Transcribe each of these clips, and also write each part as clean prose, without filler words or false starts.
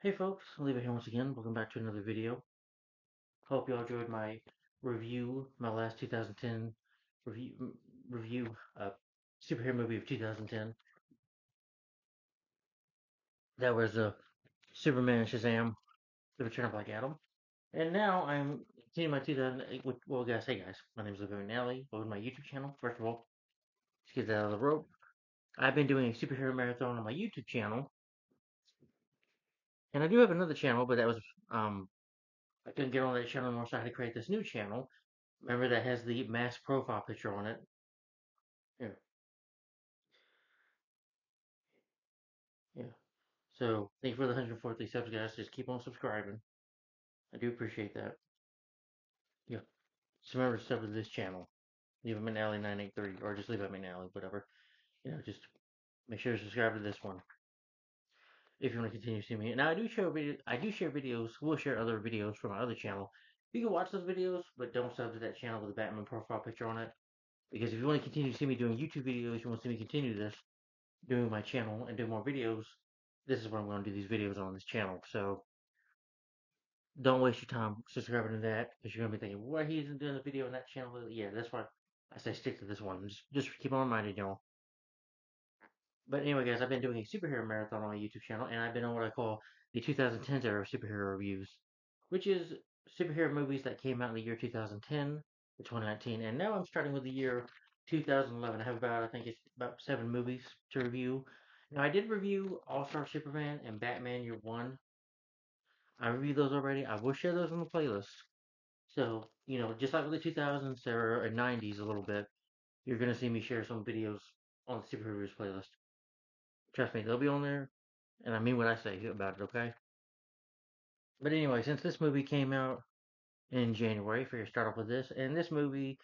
Hey folks, Leave it here once again. Welcome back to another video. Hope you all enjoyed my review, my last 2010 review superhero movie of 2010. That was Superman and Shazam: The Return of Black Adam. And now I'm continuing my 2008. Well, guys, hey guys, my name is Living Nally. Welcome to my YouTube channel. First of all, let's get that out of the rope. I've been doing a superhero marathon on my YouTube channel, and I do have another channel, but that was I couldn't get on that channel anymore, so I had to create this new channel. Remember that has the mask profile picture on it. Yeah, yeah. So thank you for the 140 subs, guys. Just keep on subscribing. I do appreciate that. Yeah. Just remember to sub to this channel. Leave them in alley 983, or just leave them in alley, whatever. Just make sure to subscribe to this one if you want to continue seeing me. Now I do share videos. We'll share other videos from my other channel. You can watch those videos, but don't sub to that channel with a Batman profile picture on it. Because if you want to continue to see me doing YouTube videos, you want to see me continue this, doing my channel and do more videos, this is what I'm going to do these videos on this channel. So don't waste your time subscribing to that because you're gonna be thinking, "What he isn't doing a video on that channel?" Yeah, that's why I say stick to this one. Just keep on reminding y'all. But anyway, guys, I've been doing a superhero marathon on my YouTube channel, and I've been on what I call the 2010s era of superhero reviews, which is superhero movies that came out in the year 2010 to 2019. And now I'm starting with the year 2011. I have I think it's about 7 movies to review. Now, I did review All Star Superman and Batman Year One. I reviewed those already. I will share those on the playlist. So, just like with the 2000s or 90s a little bit, you're going to see me share some videos on the Super Reviews playlist. Trust me, they'll be on there, and I mean what I say about it, okay? But anyway, since this movie came out in January, I figured start off with this. And this movie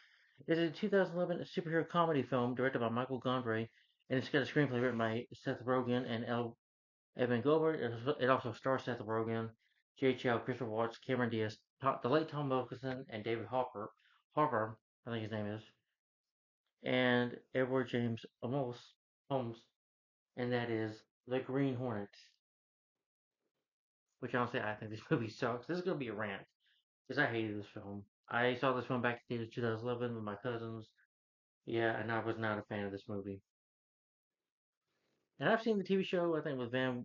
is a 2011 superhero comedy film directed by Michael Gondry, and it's got a screenplay written by Seth Rogen and Evan Goldberg. It also stars Seth Rogen, Jay Chow, Christopher Waltz, Cameron Diaz, the late Tom Wilkinson, and David Harper, I think his name is, and Edward James Holmes, and that is The Green Hornet. Which honestly, I think this movie sucks. This is gonna be a rant because I hated this film. I saw this one back in 2011 with my cousins. Yeah, and I was not a fan of this movie. And I've seen the TV show. I think with Van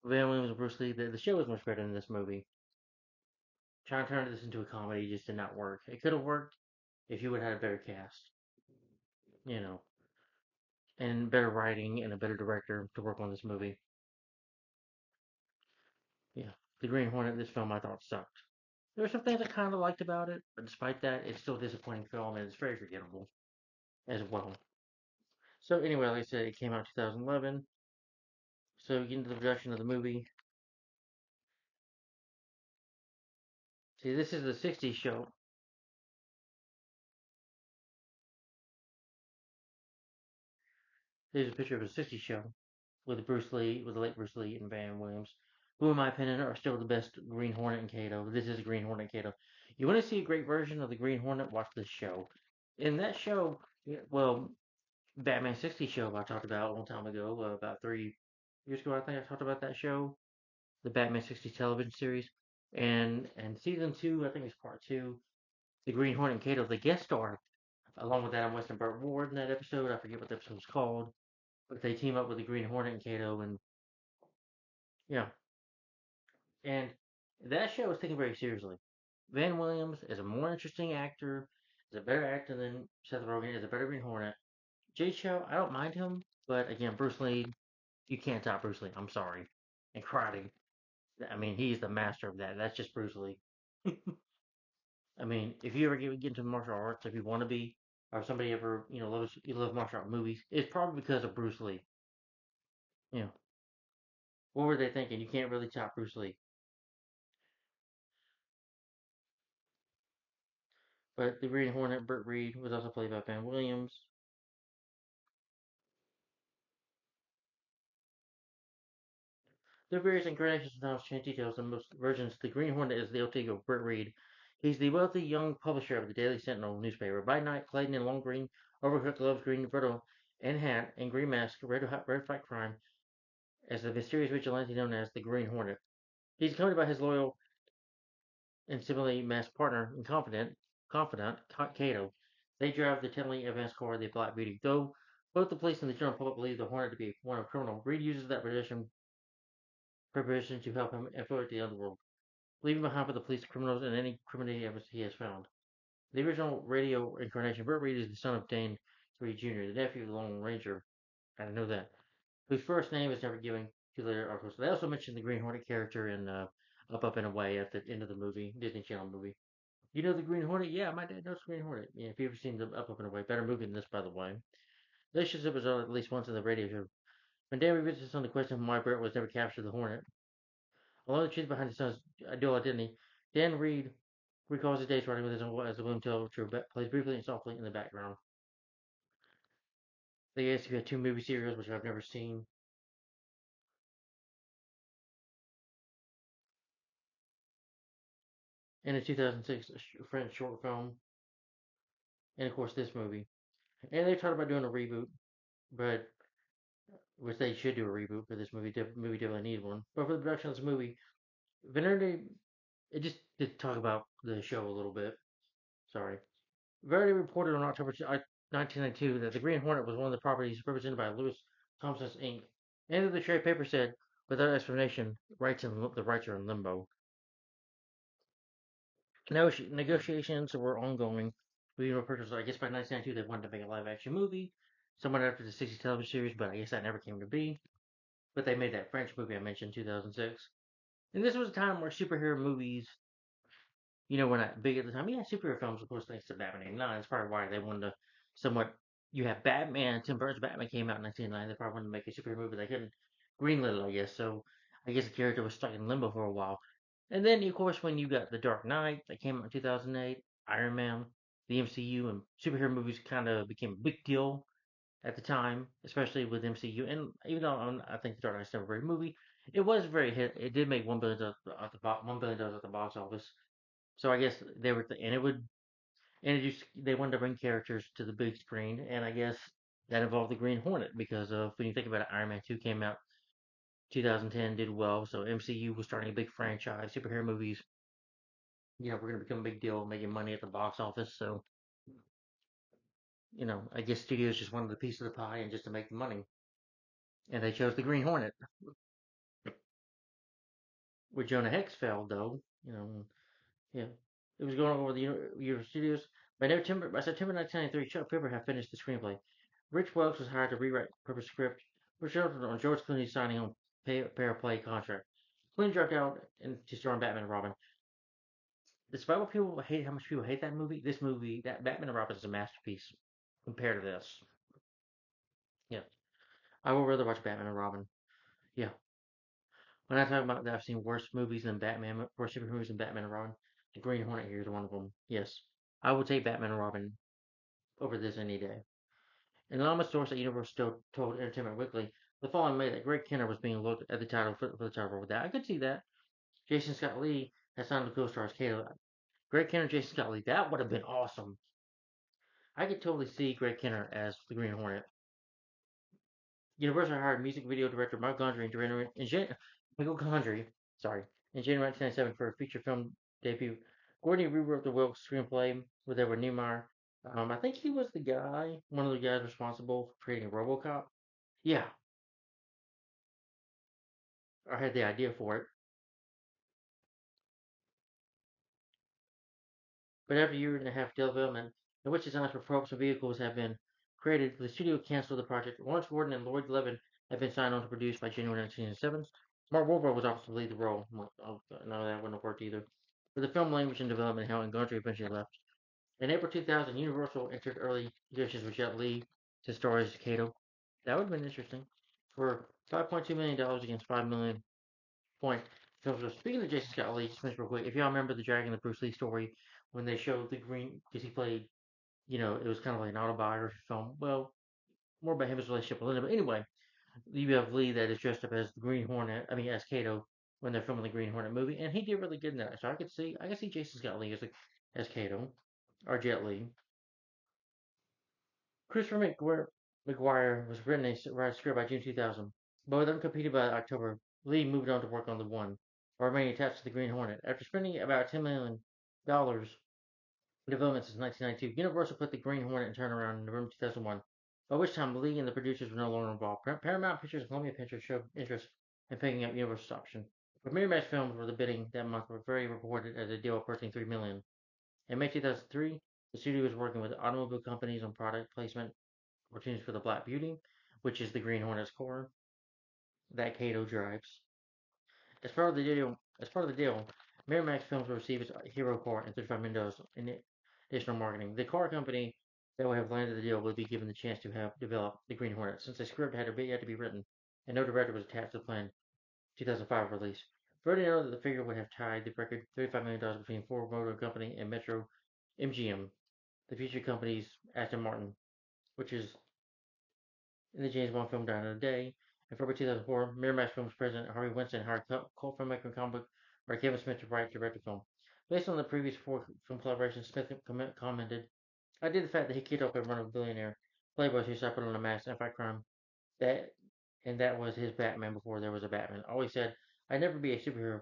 Williams and Bruce Lee. The show is much better than this movie. Trying to turn this into a comedy just did not work. It could have worked if you would have had a better cast, you know, and better writing and a better director to work on this movie. Yeah, The Green Hornet, this film I thought sucked. There were some things I kind of liked about it, but despite that, it's still a disappointing film and it's very forgettable as well. So anyway, like I said, it came out in 2011. So getting into the production of the movie. See, this is the 60s show. Here's a picture of a 60s show with the late Bruce Lee and Van Williams, who in my opinion are still the best Green Hornet and Kato. This is Green Hornet and Kato. You want to see a great version of the Green Hornet? Watch this show. In that show, well, Batman 60 show I talked about a long time ago, about 3 years ago, I think I talked about that show, the Batman 60 television series, and season two, I think it's part two, the Green Hornet and Kato, the guest star, along with Adam West and Burt Ward in that episode. I forget what the episode was called, but they team up with the Green Hornet and Kato, and yeah, and that show is taken very seriously. Van Williams is a more interesting actor, is a better actor than Seth Rogen, is a better Green Hornet. Jay Chow, I don't mind him, but again, Bruce Lee, you can't top Bruce Lee. I'm sorry. And karate, I mean, he's the master of that. That's just Bruce Lee. I mean, if you ever get into martial arts, if you want to be, or somebody ever, you love martial art movies, it's probably because of Bruce Lee. You know, what were they thinking? You can't really top Bruce Lee. But the Green Hornet, Burt Reed, was also played by Van Williams. There are various incarnations and sometimes change details. In most versions, the Green Hornet is the alter ego of Burt Reed. He's the wealthy young publisher of the Daily Sentinel newspaper. By night, clad in long green overcoat, gloves, green Roberto, and hat, and green mask, red fight crime, as the mysterious vigilante known as the Green Hornet. He's accompanied by his loyal and similarly masked partner and confidant, Kato. They drive the tentatively advanced car, the Black Beauty. Though both the police and the general public believe the Hornet to be one of criminal, Reed uses that preparation to help him infiltrate the underworld, leaving behind for the police criminals and any criminating evidence he has found. The original radio incarnation, Burt Reed is the son of Dane Reed Jr., the nephew of the Lone Ranger. I didn't know that. Whose first name is never given to later articles. They also mentioned the Green Hornet character in Up and Away at the end of the movie, Disney Channel movie. You know the Green Hornet? Yeah, my dad knows the Green Hornet. Yeah, if you've ever seen the Up and Away, better movie than this, by the way. The relationship was on at least once in the radio show. When Dan revisits on the question of why Burt was never captured the Hornet, along the truth behind his son's dual identity, Dan Reed recalls his days writing with his own as the William Tell plays briefly and softly in the background. They asked if he had two movie serials, which I've never seen. And a 2006 French short film, and of course this movie. And they talked about doing a reboot, but which they should do a reboot for this movie. Movie definitely needs one. But for the production of this movie, Variety, it just to talk about the show a little bit. Sorry, Variety reported on October 1992 that the Green Hornet was one of the properties represented by Louis Thompson's Inc. And the trade paper said, without explanation, the rights are in limbo. Negotiations were ongoing. We were purchased, I guess by 1992 they wanted to make a live action movie, somewhat after the 60s television series, but I guess that never came to be. But they made that French movie I mentioned, 2006. And this was a time where superhero movies, were not big at the time. Yeah, superhero films, of course, thanks to Batman '89. That's probably why they wanted to somewhat. You have Batman, Tim Burton's Batman came out in 1989. They probably wanted to make a superhero movie. They couldn't greenlit it, I guess. So I guess the character was stuck in limbo for a while. And then, of course, when you got The Dark Knight that came out in 2008, Iron Man, the MCU, and superhero movies kind of became a big deal at the time, especially with MCU. And even though I think The Dark Knight's never a great movie, it was very hit. It did make $1 billion at the $1 billion at the box office. So I guess they were, and it would introduce. They wanted to bring characters to the big screen, and I guess that involved the Green Hornet because of when you think about it, Iron Man 2 came out 2010, did well. So MCU was starting a big franchise, superhero movies. We're gonna become a big deal, making money at the box office. So I guess studios just wanted a piece of the pie and just to make the money, and they chose the Green Hornet. Where Jonah Hex failed, though, yeah, it was going over the Universal Studios. By September 1993, Chuck Pepper had finished the screenplay. Rich Welks was hired to rewrite Pepper's script, which resulted on George Clooney signing on pair play contract. Clooney dropped out to star in Batman and Robin. Despite what people hate, how much people hate that movie, that Batman and Robin, is a masterpiece compared to this. Yeah, I would rather watch Batman and Robin. Yeah, when I talk about that, I've seen worse movies than Batman, worse superhero movies than Batman and Robin. The Green Hornet here is one of them. Yes, I would take Batman and Robin over this any day. An anonymous source at Universal told Entertainment Weekly the following May that Greg Kinnear was being looked at the title for the title role. With that, I could see that. Jason Scott Lee has signed to co-star as Kato. Greg Kinnear, Jason Scott Lee, that would have been awesome. I could totally see Greg Kinnear as the Green Hornet. Universal hired music video director Michael Gondry sorry, in January 1997 for a feature film debut. Gordon rewrote the Wilkes screenplay with Edward Neumeier. I think he was one of the guys responsible for creating RoboCop. Yeah, I had the idea for it. But after a year and a half development, in which designs for propulsion vehicles have been created, the studio canceled the project. Lawrence Gordon and Lloyd Levin have been signed on to produce by January 1997. Mark Wahlberg was offered to lead the role. Oh, no, that wouldn't have worked either. But the film language and development hell, and Gondry eventually left. In April 2000, Universal entered early negotiations with Jet Li to star as Kato. That would have been interesting. For $5.2 million against $5 million point. So speaking of Jason Scott Lee, just mention real quick, if y'all remember the Dragon the Bruce Lee story when they showed the green, because he played, it was kind of like an autobiography film. Well, more about his relationship with Linda. But anyway, you have Lee that is dressed up as the Green Hornet. I mean, as Kato when they're filming the Green Hornet movie, and he did really good in that. So I could see Jason Scott Lee as Kato or Jet Li. Christopher McGuire was written a script by June 2000, but with them completed by October. Lee moved on to work on the one. are remaining attached to the Green Hornet. After spending about $10 million in development since 1992, Universal put the Green Hornet in turnaround in November 2001, by which time Lee and the producers were no longer involved. Paramount Pictures and Columbia Pictures showed interest in picking up Universal's option. But Miramax Films were the bidding that month were very reported as a deal approaching $3 million. In May 2003, the studio was working with automobile companies on product placement opportunities for the Black Beauty, which is the Green Hornet's car that Kato drives. As part of the deal, Miramax Films will receive its hero car and $35 million in additional marketing. The car company that would have landed the deal would be given the chance to have developed the Green Hornet, since the script had yet to be written and no director was attached to the planned 2005 release. Further noted that the figure would have tied the record $35 million between Ford Motor Company and Metro MGM, the future company's Aston Martin, which is in the James Bond film Die Another Day. In February 2004, Miramax Films president Harvey Weinstein hired cult filmmaker and comic book writer Kevin Smith to write and direct the film. Based on the previous four film collaborations, Smith commented, "I did the fact that he kicked off a run of billionaire playboys who suffered on a mass and fight crime, that and that was his Batman before there was a Batman. Always said I'd never be a superhero.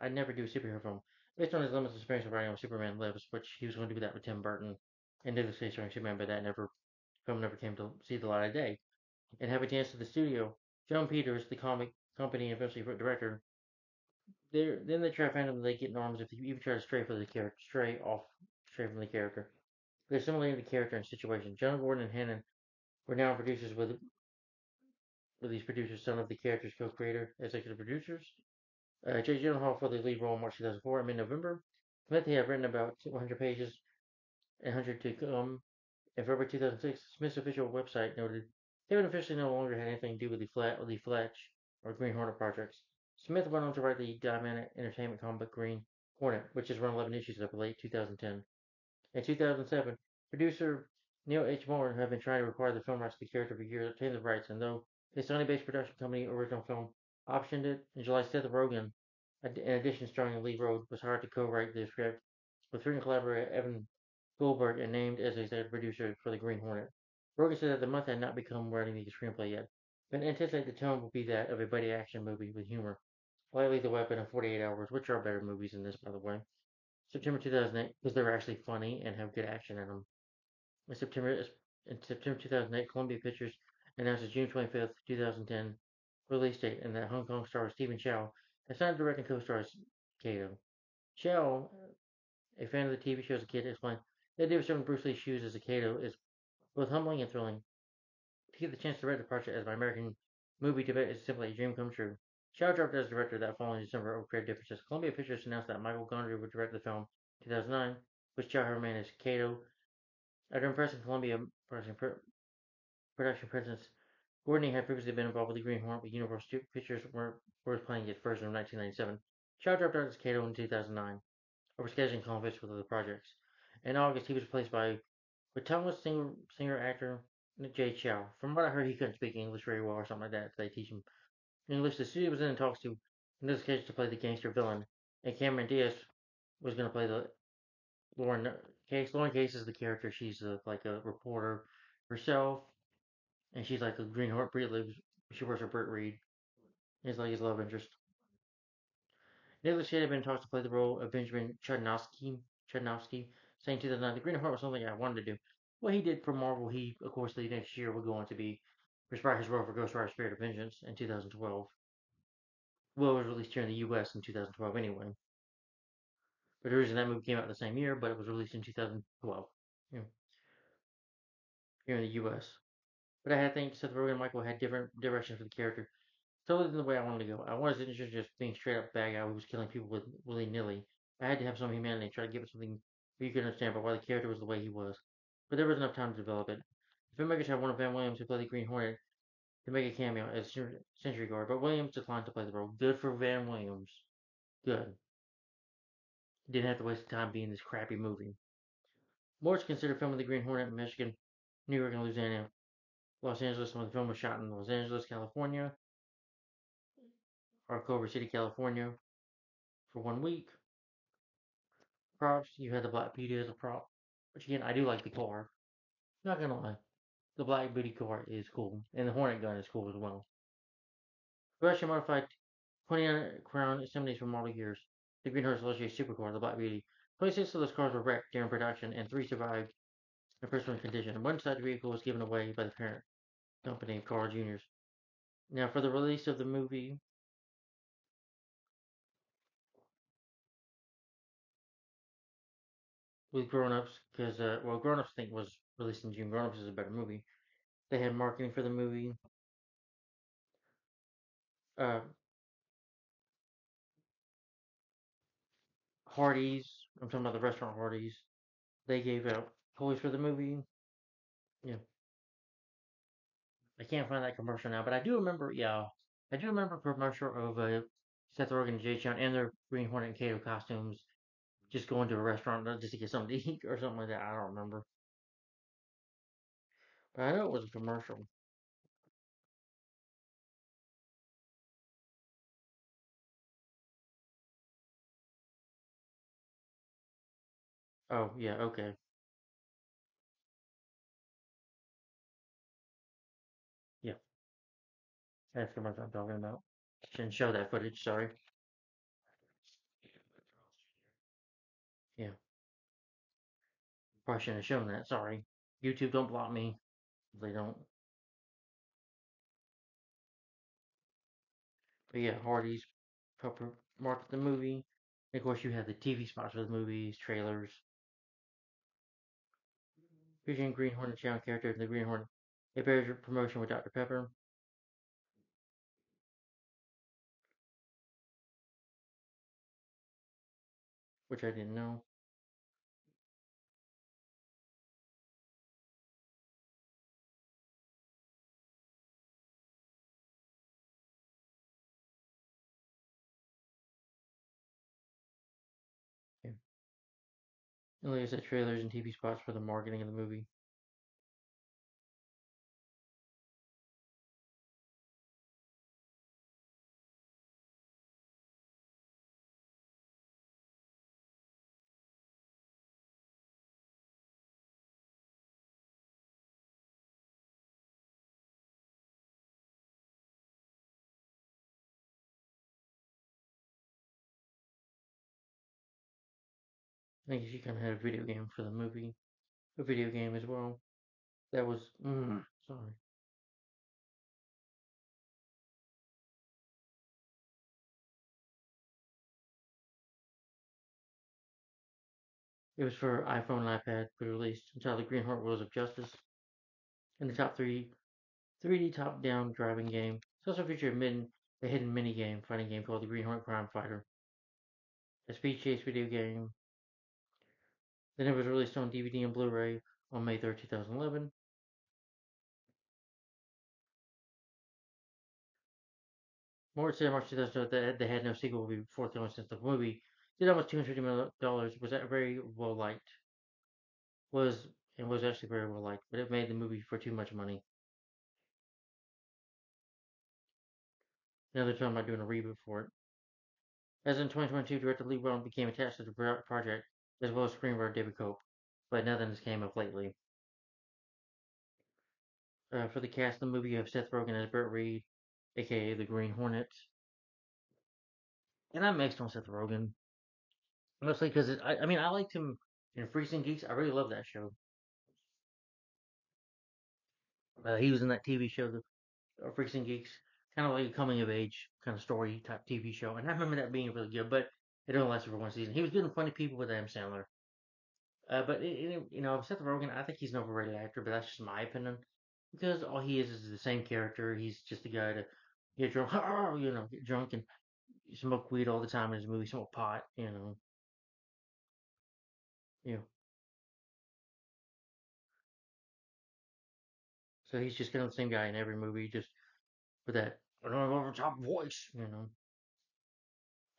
I'd never do a superhero film. Based on his limited experience of writing on Superman Lives, which he was going to do that with Tim Burton, and did the same starring Superman, but that film never came to see the light of day. And having chance to the studio, John Peters, the comic company and eventually director, then they try to find him they get norms if you even try to stray from the character. They're similar to the character and situation. John Gordon and Hannon were now producers with these producers, son of the character's co-creator, executive producers. Jake Gyllenhaal for the lead role in March 2004 and mid-November. Smith had written about 100 pages and 100 to come. In February 2006, Smith's official website noted David officially no longer had anything to do with the Fletch or Green Hornet projects. Smith went on to write the Diamond Entertainment comic book Green Hornet, which has run 11 issues up to late 2010. In 2007, producer Neil H. Moore had been trying to acquire the film rights to the character for years, obtained the rights, and though his Sony-based production company Original Film optioned it, in July, Seth Rogen, in addition starring Lee Road, was hired to co-write the script with frequent collaborator Evan Goldberg and named as executive producer for the Green Hornet. Rogen said that the month had not become writing the screenplay yet, but anticipated the tone would be that of a buddy action movie with humor. Lightly the Weapon and 48 Hours, which are better movies than this, by the way. September 2008, because they're actually funny and have good action in them. In September 2008, Columbia Pictures announced its June 25th, 2010 release date, and that Hong Kong star Stephen Chow has signed to direct and co-stars Kato. Chow, a fan of the TV show as a kid, explained, "The idea of stepping Bruce Lee's shoes as a Kato is both humbling and thrilling. To get the chance to write the project as my American movie debut is simply a dream come true." Chow dropped as director that following December over creative differences. Columbia Pictures announced that Michael Gondry would direct the film in 2009, with Chow remained as Kato. After impressing Columbia production presence, Gordon had previously been involved with the Green Hornet, but Universal Pictures were planning its version in 1997. Chow dropped out as Kato in 2009 over scheduling conflicts with other projects. In August, he was replaced by Thomas singer-actor Jay Chow. From what I heard, he couldn't speak English very well or something like that, so they teach him English. The studio was in talks to, in this case, to play the gangster villain, and Cameron Diaz was going to play the Lauren Case. Lauren Case is the character. She's like a reporter herself, and she's like a Green Hornet. She works for Burt Reed. He's like his love interest. Nicholas Cage had been in talks to play the role of Benjamin Chudnovsky, saying 2009, the Green Hornet was something I wanted to do. What he did for Marvel, he, of course, the next year would go on to be inspired his role for Ghost Rider Spirit of Vengeance in 2012. Well, it was released here in the US in 2012 anyway. But the reason that movie came out the same year, but it was released in 2012 here in the US. But I think Seth Rogen and Michael had different directions for the character, totally than the way I wanted to go. I wasn't interested in just being straight up bad guy who was killing people with willy nilly. I had to have some humanity and try to give it something where you could understand about why the character was the way he was. But there was enough time to develop it. The filmmakers had wanted Van Williams to play the Green Hornet to make a cameo as Sentry Guard, but Williams declined to play the role. Good for Van Williams. Good. Didn't have to waste time being this crappy movie. More is considered filming the Green Hornet in Michigan, New York, and Louisiana. Los Angeles, when the film was shot in Los Angeles, California, or Culver City, California, for 1 week. Props, you had the Black Beauty as a prop. Which again, I do like the car. Not gonna lie. The Black Beauty car is cool. And the Hornet gun is cool as well. Russian modified 20 crown assemblies from model years. The Green Horse Luxury Supercar, the Black Beauty. 26 of those cars were wrecked during production, and 3 survived in first-run condition. One such vehicle was given away by the parent company, Carl Jr.'s. Now, for the release of the movie with Grown Ups, because, Grown Ups I think was released in June. Grown Ups is a better movie. They had marketing for the movie. Uh, Hardee's, I'm talking about the restaurant Hardee's. They gave out toys for the movie. Yeah, I can't find that commercial now, but I do remember. Yeah, I do remember a commercial of Seth Rogen and Jay Sean in their Green Hornet and Kato costumes, just going to a restaurant just to get something to eat or something like that. I don't remember, but I know it was a commercial. Oh yeah, okay, yeah, that's the commercial I'm talking about. Shouldn't show that footage. Sorry. Yeah, probably shouldn't have shown that. Sorry. YouTube don't block me. They don't. But yeah, Hardy's help market the movie. And of course, you have the TV spots for the movies, trailers, featuring Green Hornet channel characters in the Green Hornet. A bears promotion with Dr. Pepper, which I didn't know. Yeah. And like I said, trailers and TV spots for the marketing of the movie. I think she kind of had a video game for the movie, a video game as well. That was, sorry. It was for iPhone and iPad, but released until the Green Hornet Wheels of Justice in the top three 3D top-down driving game. It's also featured a hidden mini-game, fighting game called the Green Hornet Crime Fighter, a speed chase video game. Then it was released on DVD and Blu-ray on May 3rd, 2011. More said in March 2012 that they had no sequel will be forthcoming since the movie did almost $250 million, was that very well liked, was and was actually very well liked, but it made the movie for too much money. Now they're talking about doing a reboot for it. As in 2022, director Lee Whedon became attached to the project, as well as screenwriter David Cope, but nothing has came up lately. For the cast of the movie, you have Seth Rogen as Burt Reed, aka the Green Hornet, and I'm mixed on Seth Rogen, mostly because I mean I liked him in Freaks and Geeks. I really love that show. He was in that TV show, the Freaks and Geeks, kind of like a coming of age kind of story type TV show, and I remember that being really good. But it only lasted for one season. He was good in Funny People with Adam Sandler. Seth Rogen, I think he's an overrated actor, but that's just my opinion. Because all he is the same character. He's just a guy to get drunk, get drunk and smoke weed all the time in his movie, smoke pot, you know. So he's just kind of the same guy in every movie, just with that over top voice.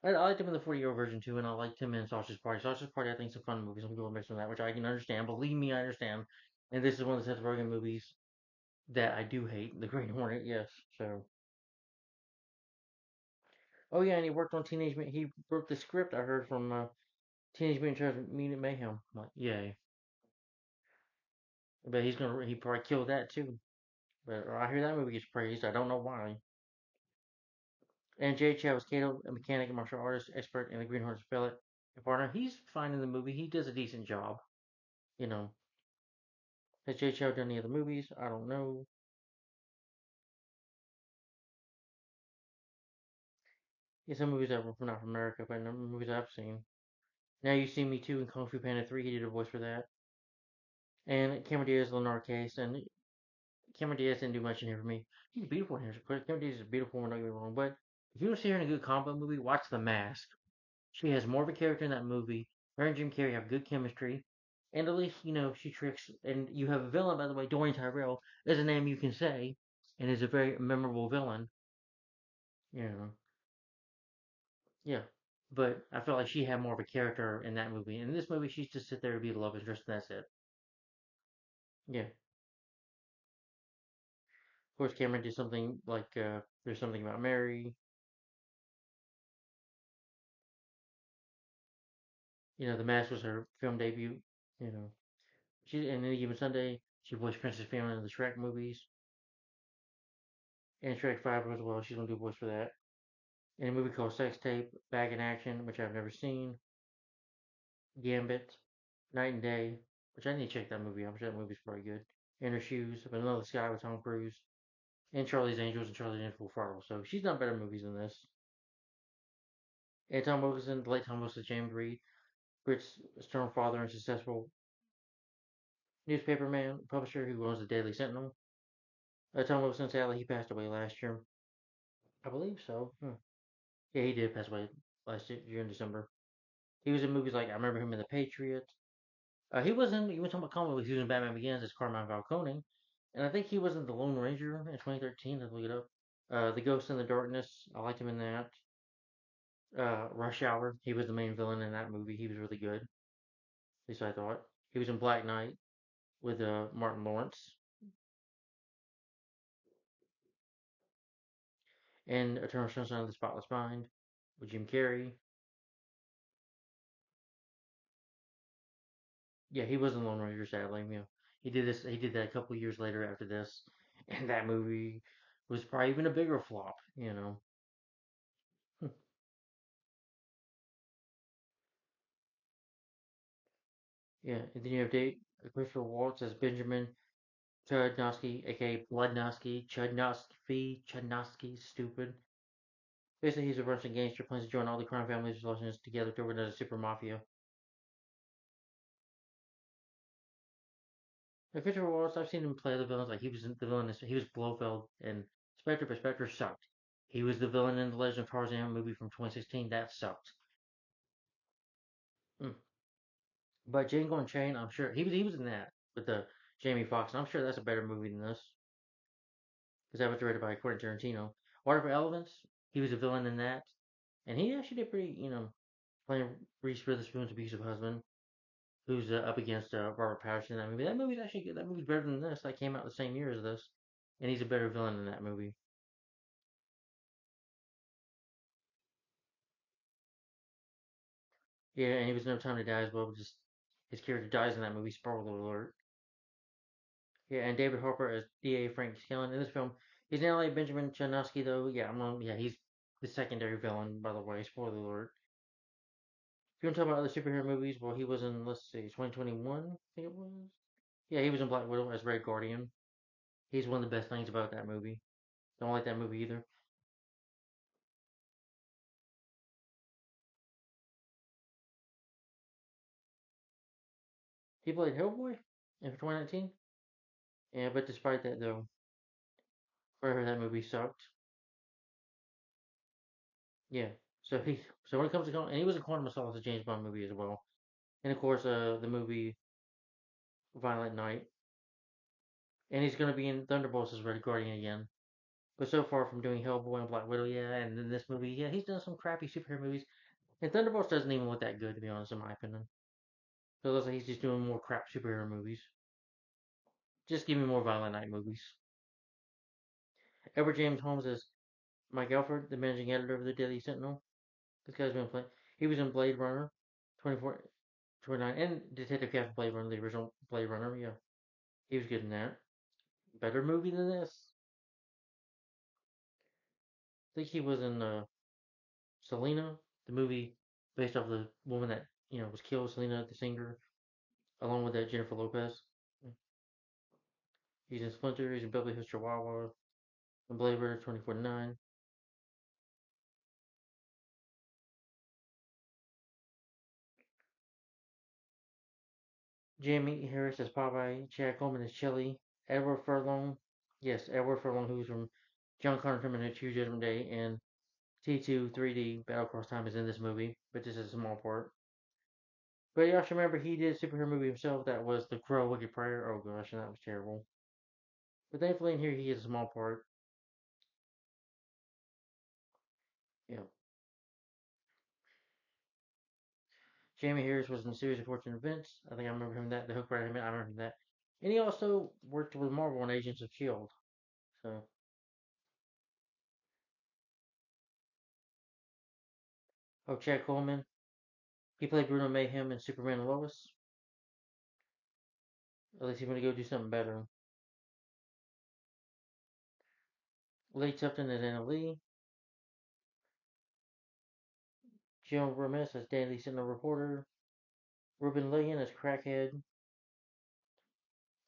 I liked him in the 40-year version too, and I liked him in Sausage Party. Sausage Party, I think, is a fun movie. Some people mix on that, which I can understand. Believe me, I understand. And this is one of the Seth Rogen movies that I do hate, The Green Hornet. Yes, so. Oh yeah, and he worked on He wrote the script I heard from Teenage Mutant Mayhem. I'm like, yay! But he probably killed that too. But I hear that movie gets praised. I don't know why. And Jay Chow is Kato, a mechanic and martial artist expert, and the Green Hornet's pilot and partner. He's fine in the movie. He does a decent job. You know, has Jay Chow done any other movies? I don't know. Yeah, some movies that were not from America, but number of movies I've seen. Now You See Me Too and Kung Fu Panda 3, he did a voice for that. And Cameron Diaz, Leonard Case, and Cameron Diaz didn't do much in here for me. He's beautiful in here. Cameron Diaz is a beautiful one, don't get me wrong. But if you want to see her in a good combo movie, watch The Mask. She has more of a character in that movie. Her and Jim Carrey have good chemistry. And at least, she tricks. And you have a villain, by the way, Dorian Tyrell is a name you can say, and is a very memorable villain. You know, yeah. But I felt like she had more of a character in that movie. In this movie, she's just sit there to be the love interest, and that's it. Yeah. Of course, Cameron did something like There's Something About Mary. The Mask was her film debut. You know, she and Any Given Sunday, she voiced Princess Fiona in the Shrek movies and Shrek 5 as well. She's gonna do a voice for that. In a movie called Sex Tape, Back in Action, which I've never seen. Gambit, Night and Day, which I need to check that movie out. I'm sure that movie's pretty good. In Her Shoes, Vanilla Sky with Tom Cruise, and Charlie's Angels and Charlie's Angels Will Follow. So she's done better movies than this. And Tom Wilkinson, the late Tom Wilkinson, James Reed, Brit's stern father and successful newspaperman, publisher who owns the Daily Sentinel. Tom Wilson, sadly, he passed away last year. I believe so. Yeah, he did pass away last year in December. He was in movies like I remember him in The Patriot. He was in. You were talking about comic books. He was in Batman Begins as Carmine Falcone, and I think he was in The Lone Ranger in 2013. Let's look it up. The Ghost in the Darkness. I liked him in that. Rush Hour. He was the main villain in that movie. He was really good. At least I thought. He was in Black Knight with Martin Lawrence and Eternal Sunshine of the Spotless Mind with Jim Carrey. Yeah, he was in Lone Ranger. Sadly, he did this. He did that a couple years later after this, and that movie was probably even a bigger flop. Yeah, and then you have Christopher Waltz as Benjamin Chudnovsky, aka Bloodnosky, Chudnovsky, stupid. Basically, he's a Russian gangster plans to join all the crime families' relations together to organize a super mafia. Now, Christopher Waltz, I've seen him play the villains. Like he was the villain. He was Blofeld and Spectre, but Spectre sucked. He was the villain in the Legend of Tarzan movie from 2016. That sucked. Mm. But Django Unchained, I'm sure he was in that with the Jamie Foxx. And I'm sure that's a better movie than this because that was directed by Quentin Tarantino. Water for Elephants, he was a villain in that, and he actually did pretty. Playing Reese Witherspoon's abusive husband, who's up against Robert Pattinson in that movie. That movie's actually good. That movie's better than this. That came out the same year as this, and he's a better villain in that movie. Yeah, and he was No Time to Die as well. Just his character dies in that movie. Spoiler alert. Yeah, and David Harper as D.A. Frank Skillen in this film. He's not like Benjamin Chanovsky though. Yeah, I'm wrong. Yeah, he's the secondary villain. By the way, spoiler alert. If you want to talk about other superhero movies, well, he was in let's see, 2021. I think it was. Yeah, he was in Black Widow as Red Guardian. He's one of the best things about that movie. Don't like that movie either. He played Hellboy in 2019. Yeah, but despite that though, for that movie sucked. Yeah. So when it comes to and he was in Quantum of Solace, a James Bond movie as well, and of course the movie Violent Night, and he's gonna be in Thunderbolts as Red Guardian again. But so far from doing Hellboy and Black Widow, yeah, and then this movie, yeah, he's done some crappy superhero movies, and Thunderbolts doesn't even look that good to be honest, in my opinion. So it looks like he's just doing more crap superhero movies. Just give me more Violent Night movies. Edward James Holmes as Mike Alfred, the managing editor of the Daily Sentinel. This guy's been playing. He was in Blade Runner, 24, 29, and Detective Captain Blade Runner, the original Blade Runner. Yeah, he was good in that. Better movie than this. think he was in Selena, the movie based off the woman that was killed, Selena the singer, along with that Jennifer Lopez. He's in Splinter. He's in Beverly Hills Chihuahua. And Blade Runner 2049. Jamie Harris as Popeye. Chad Coleman as Chili. Edward Furlong. Yes, Edward Furlong, who's from John Connor Terminator 2 Judgment Day and T2 3D Battle Across Time, is in this movie, but this is a small part. But you also remember he did a superhero movie himself that was The Crow Wicked Prayer. Oh gosh, and that was terrible. But thankfully in here he has a small part. Yeah. Jamie Harris was in a series of fortunate events. I think I remember him that. The Hook Rider, I remember him that. And he also worked with Marvel on Agents of S.H.I.E.L.D. So, oh, Chad Coleman. He played Bruno Mayhem in Superman and Lois. At least he's going to go do something better. Lee Tufton as Anna Lee. Joan Ramis as Danny Sentinel Reporter. Ruben Leyen as Crackhead.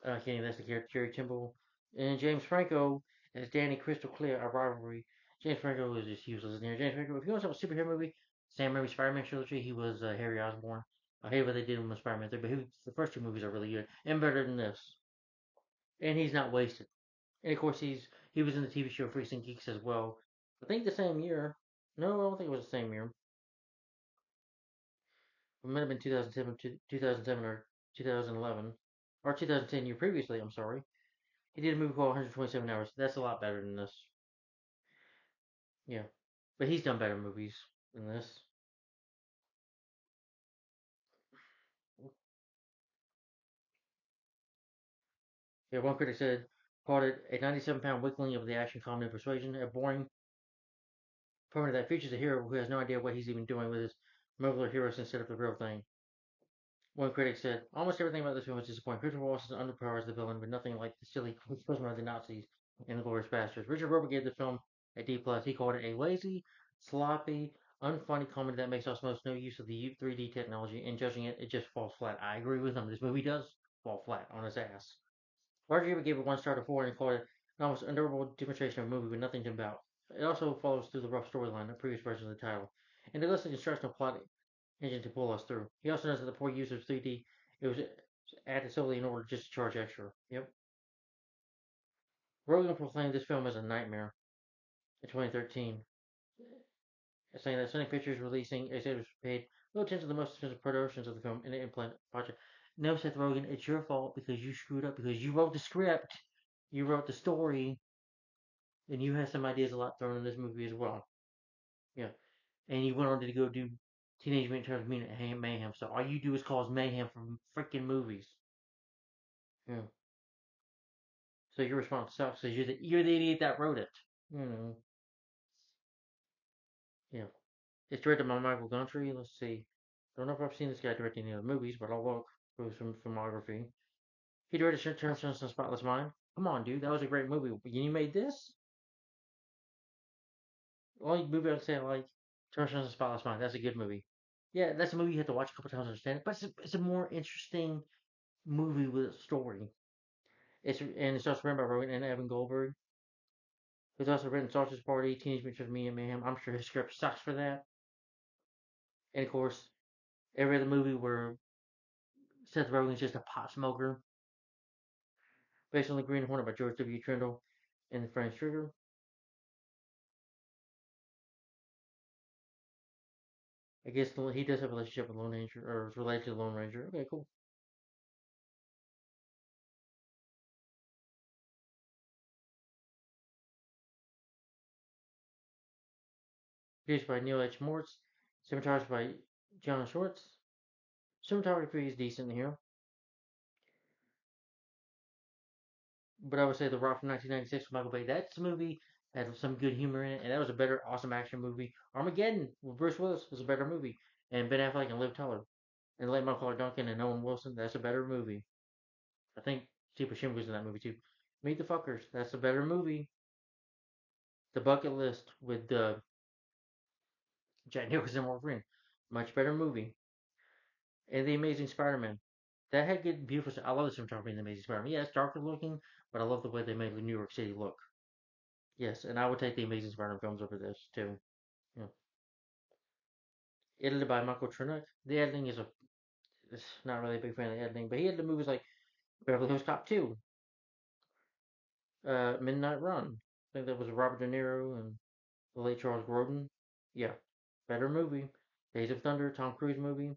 I can't even, that's the character, Jerry Timble. And James Franco as Danny Crystal Clear, a rivalry. James Franco is just useless in here. James Franco, if you want to have a superhero movie, Sam Raimi's Spider-Man trilogy, he was Harry Osborn. I hate what they did with Spider-Man 3, but the first two movies are really good and better than this. And he's not wasted. And of course, he was in the TV show Freaks and Geeks as well. I think the same year. No, I don't think it was the same year. It might have been 2007 or 2011, or 2010 year previously. I'm sorry. He did a movie called 127 Hours. That's a lot better than this. Yeah, but he's done better movies than this. Yeah, one critic called it a 97-pound weakling of the action comedy persuasion, a boring performance that features a hero who has no idea what he's even doing with his movie heroes instead of the real thing. One critic said, almost everything about this film was disappointing. Christopher Walken underpowered as the villain, but nothing like the silly charisma of the Nazis and the Glorious Bastards. Richard Rober gave the film a D+. He called it a lazy, sloppy, unfunny comedy that makes almost no use of the 3D technology, and judging it, it just falls flat. I agree with him. This movie does fall flat on his ass. Roger Ebert gave it 1 star to 4 and called it an almost unendurable demonstration of a movie with nothing to about. It also follows through the rough storyline of previous versions of the title, and it lists a construction of plot engine to pull us through. He also knows that the poor use of 3D it was added solely in order just to charge extra. Yep. Rogan proclaimed this film as a nightmare in 2013, saying that Sony Pictures releasing executives paid no attention to the most expensive productions of the film in the implant project. No, Seth Rogen, it's your fault because you screwed up because you wrote the script, you wrote the story, and you had some ideas a lot thrown in this movie as well. Yeah, and you went on to go do Teenage Mutant Turtles Mutant Mayhem. So all you do is cause mayhem from freaking movies. Yeah. So your response sucks because you're the idiot that wrote it. You know. Yeah. It's directed by Michael Guntry. Let's see. Don't know if I've seen this guy direct any other movies, but I'll look for some filmography. He directed Terrence and Spotless Mind. Come on, dude, that was a great movie. You made this? Only movie I'd say like Terrence and Spotless Mind. That's a good movie. Yeah, that's a movie you have to watch a couple times to understand it, but it's a more interesting movie with a story. It's also written by Rowan and Evan Goldberg, who's also written Sausage Party, Teenage Mutant Ninja Mayhem. I'm sure his script sucks for that. And of course, every other movie where Seth Rogen's just a pot smoker, based on The Green Hornet by George W. Trindle and Frank Trigger. I guess he does have a relationship with Lone Ranger, or is related to the Lone Ranger. Okay, cool. Produced by Neil H. Moritz. Cinematography by John Schwartz. Cinematography is decent here. But I would say The Rock from 1996 with Michael Bay. That's a movie had some good humor in it, and that was a better, awesome action movie. Armageddon with Bruce Willis was a better movie, and Ben Affleck and Liv Tyler, and Late Michael Duncan and Owen Wilson. That's a better movie. I think Steve Buscemi was in that movie too. Meet the Fuckers. That's a better movie. The Bucket List with Jack Nicholson and Wolverine. Much better movie. And The Amazing Spider-Man. That had good, beautiful. I love the cinematography in The Amazing Spider-Man. Yeah, it's darker looking, but I love the way they made the New York City look. Yes, and I would take The Amazing Spider-Man films over this too. Yeah. Edited by Michael Chernock. The editing is a it's not really a big fan of the editing, but he had the movies like Beverly Hills Cop 2, Midnight Run. I think that was Robert De Niro and the late Charles Grodin. Yeah, better movie. Days of Thunder, Tom Cruise movie.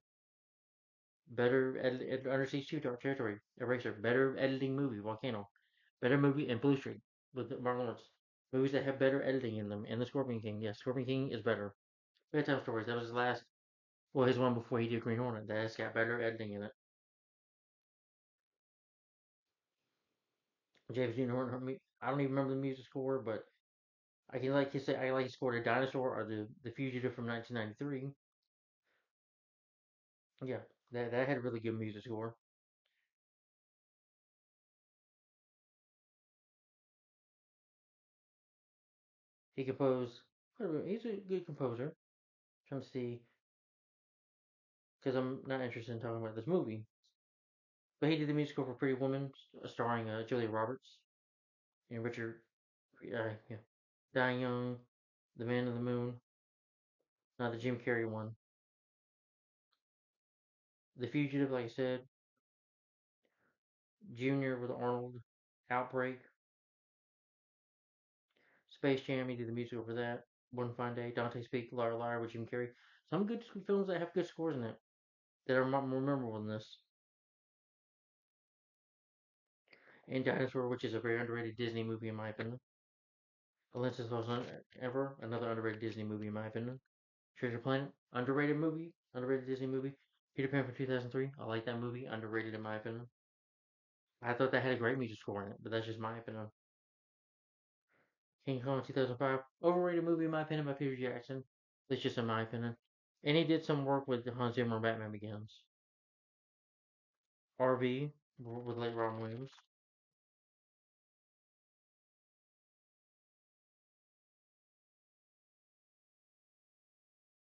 Better Under Siege 2, Dark Territory, Eraser. Better editing movie, Volcano. Better movie, and Blue Streak with Martin Lawrence. Movies that have better editing in them. And The Scorpion King. Yes, Scorpion King is better. Bedtime Stories. That was his last. Well, his one before he did Green Hornet. That has got better editing in it. James Dean Hornet. I don't even remember the music score, but I can like his say I like his score to Dinosaur or the Fugitive from 1993. Yeah, that had a really good music score. He composed. He's a good composer. I'm trying to see because I'm not interested in talking about this movie. But he did the musical for Pretty Woman, starring Julia Roberts and Richard. Yeah, Dying Young, The Man of the Moon, not the Jim Carrey one. The Fugitive, like I said, Junior with Arnold, Outbreak, Space Jam. He did the musical for that. One Fine Day, Dante Speak, Liar Liar with Jim Carrey. Some good films that have good scores in it that are more memorable than this. And Dinosaur, which is a very underrated Disney movie in my opinion. Atlantis Lost Ever, another underrated Disney movie in my opinion. Treasure Planet, underrated movie, underrated Disney movie. Peter Pan from 2003, I like that movie, underrated in my opinion. I thought that had a great music score in it, but that's just my opinion. King Kong 2005, overrated movie in my opinion by Peter Jackson. That's just in my opinion. And he did some work with Hans Zimmer and Batman Begins. RV with late Robin Williams.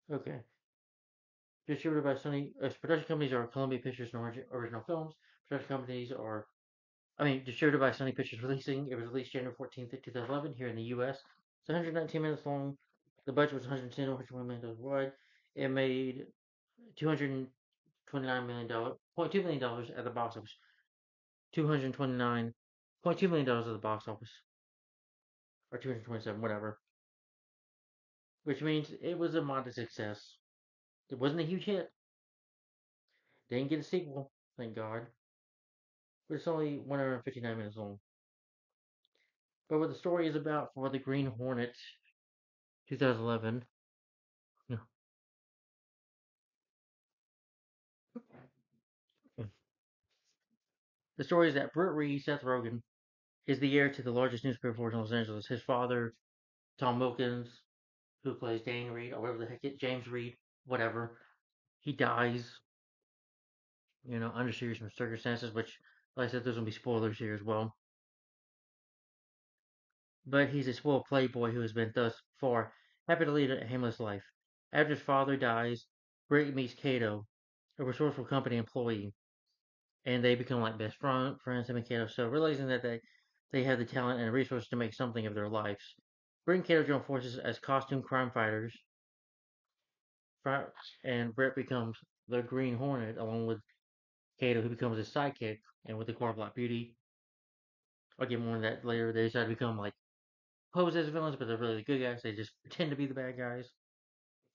Okay. Distributed by Sony. Production companies are Columbia Pictures and Original Films. Production companies are distributed by Sony Pictures Releasing. It was released January 14th, 2011 here in the U.S. It's 119 minutes long. The budget was 110, $120 million wide. It made $229 million, $0.2 million at the box office. $229.2 million at the box office, or 227, whatever. Which means it was a modest success. It wasn't a huge hit. Didn't get a sequel, thank God. But it's only 159 minutes long. But what the story is about for the Green Hornet 2011. No. The story is that Britt Reed, Seth Rogen, is the heir to the largest newspaper fortune in Los Angeles. His father, Tom Wilkins, who plays Danny Reed, or whatever the heck it, James Reed, whatever, he dies, under serious circumstances, which, like I said, there's going to be spoilers here as well. But he's a spoiled playboy who has been thus far happy to lead a aimless life. After his father dies, Britt meets Kato, a resourceful company employee, and they become like best friends, him and Kato. So realizing that they have the talent and resources to make something of their lives, Britt and Kato join forces as costume crime fighters, and Britt becomes the Green Hornet along with Kato, who becomes his sidekick, and with the core Black Beauty. I'll get more on that later. They decide to become like pose as villains, but they're really the good guys. They just pretend to be the bad guys,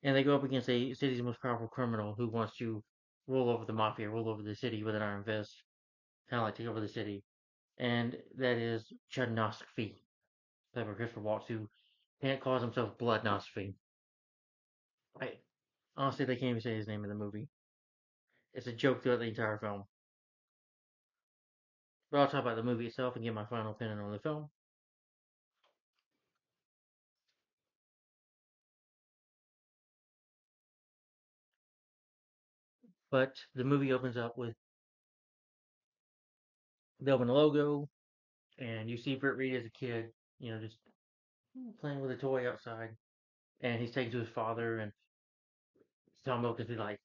and they go up against a city's most powerful criminal who wants to rule over the mafia, rule over the city with an iron fist, kind of like take over the city. And that is Chudnosky, played by Christopher Waltz, who can't call himself Bloodnosky. I honestly, they can't even say his name in the movie. It's a joke throughout the entire film. But I'll talk about the movie itself and give my final opinion on the film. But the movie opens up with the open logo, and you see Britt Reed as a kid, just playing with a toy outside, and he's taken to his father, and Tom Wilkins be like,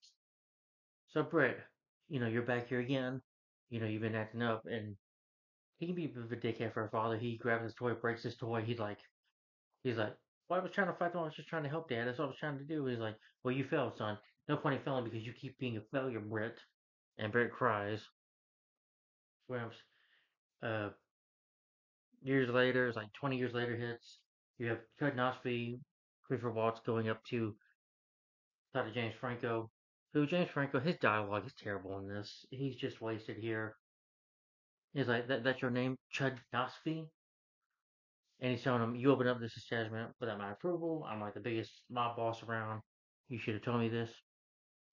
"So Britt, you're back here again. You've been acting up," and he can be a bit of a dickhead for a father. He grabs his toy, breaks his toy. He's like, "Well, I was trying to fight them. I was just trying to help, Dad. That's what I was trying to do." He's like, "Well, you failed, son. No point in failing because you keep being a failure, Britt." And Britt cries. Well, uh, years later, it's like 20 years later hits. You have Ted Nosby, Christopher Waltz going up to talk to James Franco. Who James Franco? His dialogue is terrible in this. He's just wasted here. He's like, "That's your name, Chud Nosby," and he's telling him, "You opened up this establishment without my approval. I'm like the biggest mob boss around. You should have told me this.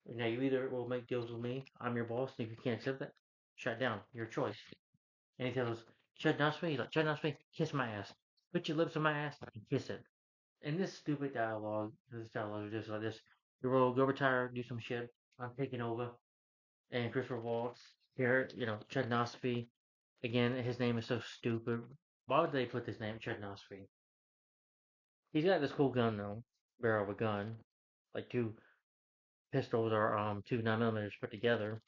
Now you either will make deals with me. I'm your boss, and if you can't accept that, shut down. Your choice." And he tells Chud Nosby, he's like, "Chud Nosby, kiss my ass. Put your lips on my ass and kiss it." And this dialogue is just like this. You will go retire, do some shit. I'm taking over. And Christopher Waltz here, Chud Nosby. Again, his name is so stupid. Why would they put this name, Chud Nosby? He's got this cool gun though, barrel of a gun, like two pistols or two 9mm put together.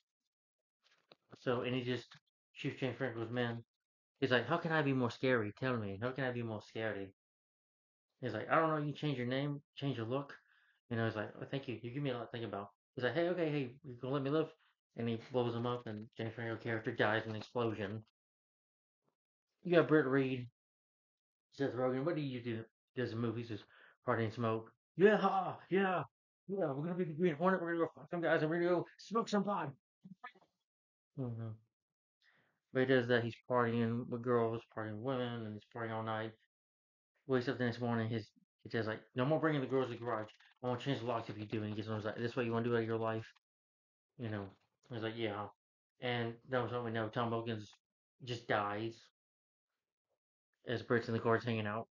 So and he just shoots James Franco's men. He's like, "How can I be more scary? Tell me, how can I be more scary?" He's like, "I don't know. You change your name, change your look." He's like, "Oh, thank you. You give me a lot to think about." He's like, "Hey, okay, hey, you gonna let me live?" And he blows him up, and James Franco character dies in an explosion. You got Britt Reed, Seth Rogen. What do you do? He does a movie, he says, "Party and smoke." Yeah, yeah, yeah. We're gonna be the Green Hornet. We're gonna go fuck some guys, and we're gonna go smoke some pot. Mm-hmm. But he does that. He's partying with girls, partying with women, and he's partying all night. Wakes up the next morning. He says like, "No more bringing the girls to the garage. I won't change the locks if you do." And he gets on. He's like, "This is what you want to do out of your life?" You know. I was like, "Yeah." And that was what we know. Tom Wilkins just dies as Britt's in the garage hanging out.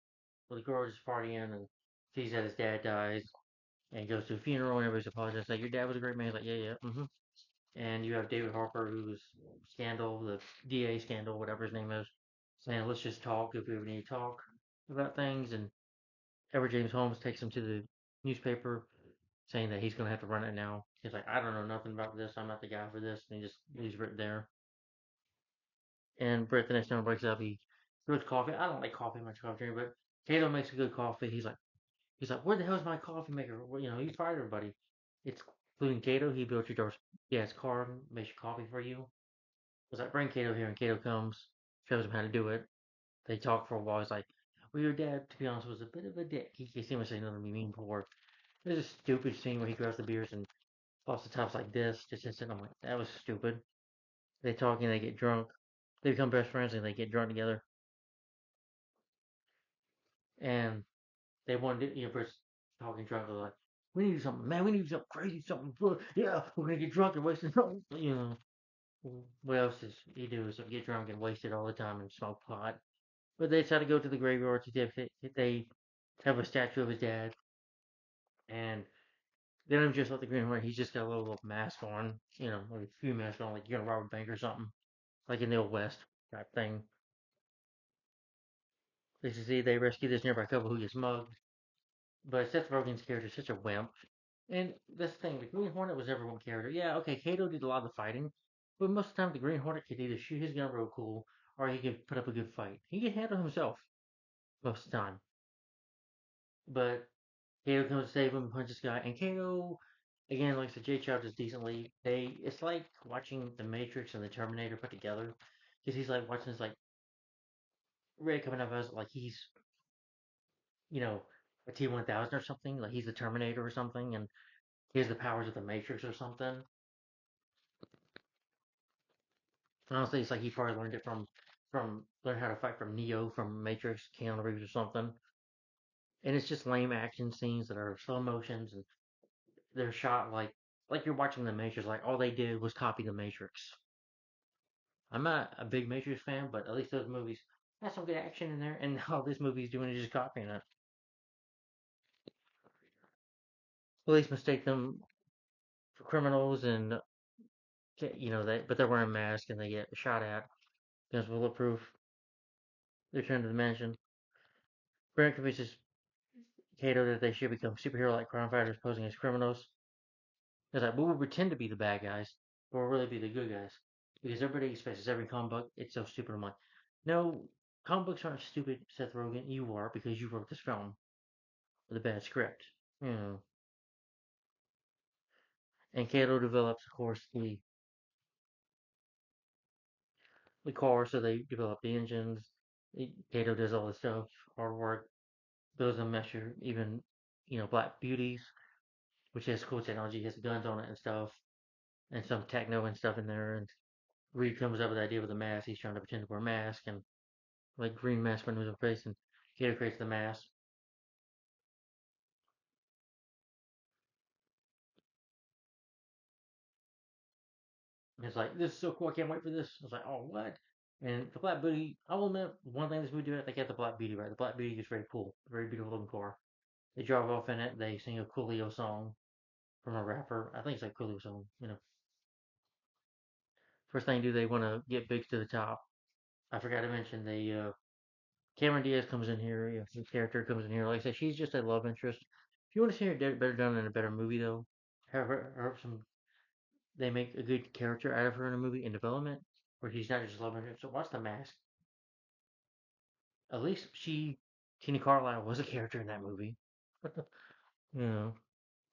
Well, the girl is partying and sees that his dad dies and goes to a funeral and everybody's apologizing. Like, "Your dad was a great man." He's like, "Yeah, yeah, mm-hmm." And you have David Harper, who's Scandal, the DA Scandal, whatever his name is, saying, "Let's just talk if we ever need to talk about things." And Edward James Holmes takes him to the newspaper saying that he's going to have to run it now. He's like, "I don't know nothing about this. I'm not the guy for this." And he just leaves Britt there. And Britt the next time breaks up. He brings coffee. I don't like coffee much coffee drink, but Cato makes a good coffee. He's like, "Where the hell's my coffee maker?" Well, you fired everybody. It's including Cato. He built your doors. Yeah, his car makes your coffee for you. I was like, "Bring Cato here," and Cato comes, shows him how to do it. They talk for a while. He's like, "Well, your dad, to be honest, was a bit of a dick. He seemed to say nothing to be mean before." There's a stupid scene where he grabs the beers and pops the tops like this, just instant. I'm like, that was stupid. They talk and they get drunk. They become best friends and they get drunk together. And they wanted to, first talking drunk. They're like, "We need something, man. We need something crazy, something. Yeah, we're gonna get drunk and wasted." What else does he do? Is get drunk and wasted all the time and smoke pot. But they decide to go to the graveyard to they have a statue of his dad, and they don't even just let the Green Hornet. He's just got a little mask on, like a few masks on, like you're gonna rob a bank or something, like in the old west type thing. They rescue this nearby couple who gets mugged, but Seth Rogen's character is such a wimp. And this thing, the Green Hornet was never one character. Yeah, okay, Kato did a lot of the fighting, but most of the time the Green Hornet could either shoot his gun real cool or he could put up a good fight. He could handle himself most of the time. But Kato comes to save him, punches this guy, and Kato, again, like the J Chow does decently. It's like watching the Matrix and the Terminator put together, because he's like watching this like Ray coming up as like he's you know a T-1000 or something, like he's the Terminator or something, and he has the powers of the Matrix or something. Honestly, it's like he probably learned it from learn how to fight from Neo from Matrix, Keanu Reeves or something. And it's just lame action scenes that are slow motions and they're shot like you're watching the Matrix. Like all they did was copy the Matrix. I'm not a big Matrix fan, but at least those movies had some good action in there. And all this movie's doing is just copying it. Police mistake them for criminals, and but they're wearing masks and they get shot at. Guns bulletproof. They return to the mansion. Grant convinces Kato that they should become superhero-like crime fighters posing as criminals. It's like, but we'll pretend to be the bad guys, but we'll really be the good guys. Because everybody expects every comic book, it's so stupid. I'm like, no, comic books aren't stupid, Seth Rogen. You are, because you wrote this film with a bad script. You know. And Kato develops, of course, the car, so they develop the engines. Kato does all the stuff, hard work, builds them, measure, even, Black Beauties, which has cool technology, has guns on it and stuff, and some techno and stuff in there. And Reed comes up with the idea with a mask. He's trying to pretend to wear a mask, and like green mask on his face, and Kato creates the mask. And it's like, this is so cool, I can't wait for this. I was like, oh, what? And the Black Beauty, I will admit, one thing this movie did, they got the Black Beauty right. The Black Beauty is very cool, very beautiful looking car. They drive off in it, they sing a Coolio song from a rapper. I think it's like Coolio song. First thing they do, they want to get Biggs to the top. I forgot to mention, Cameron Diaz comes in here, his character comes in here. Like I said, she's just a love interest. If you want to see her better done in a better movie, though, have her some. They make a good character out of her in a movie in development, where she's not just love interest. So watch The Mask. At least Tina Carlisle was a character in that movie. you know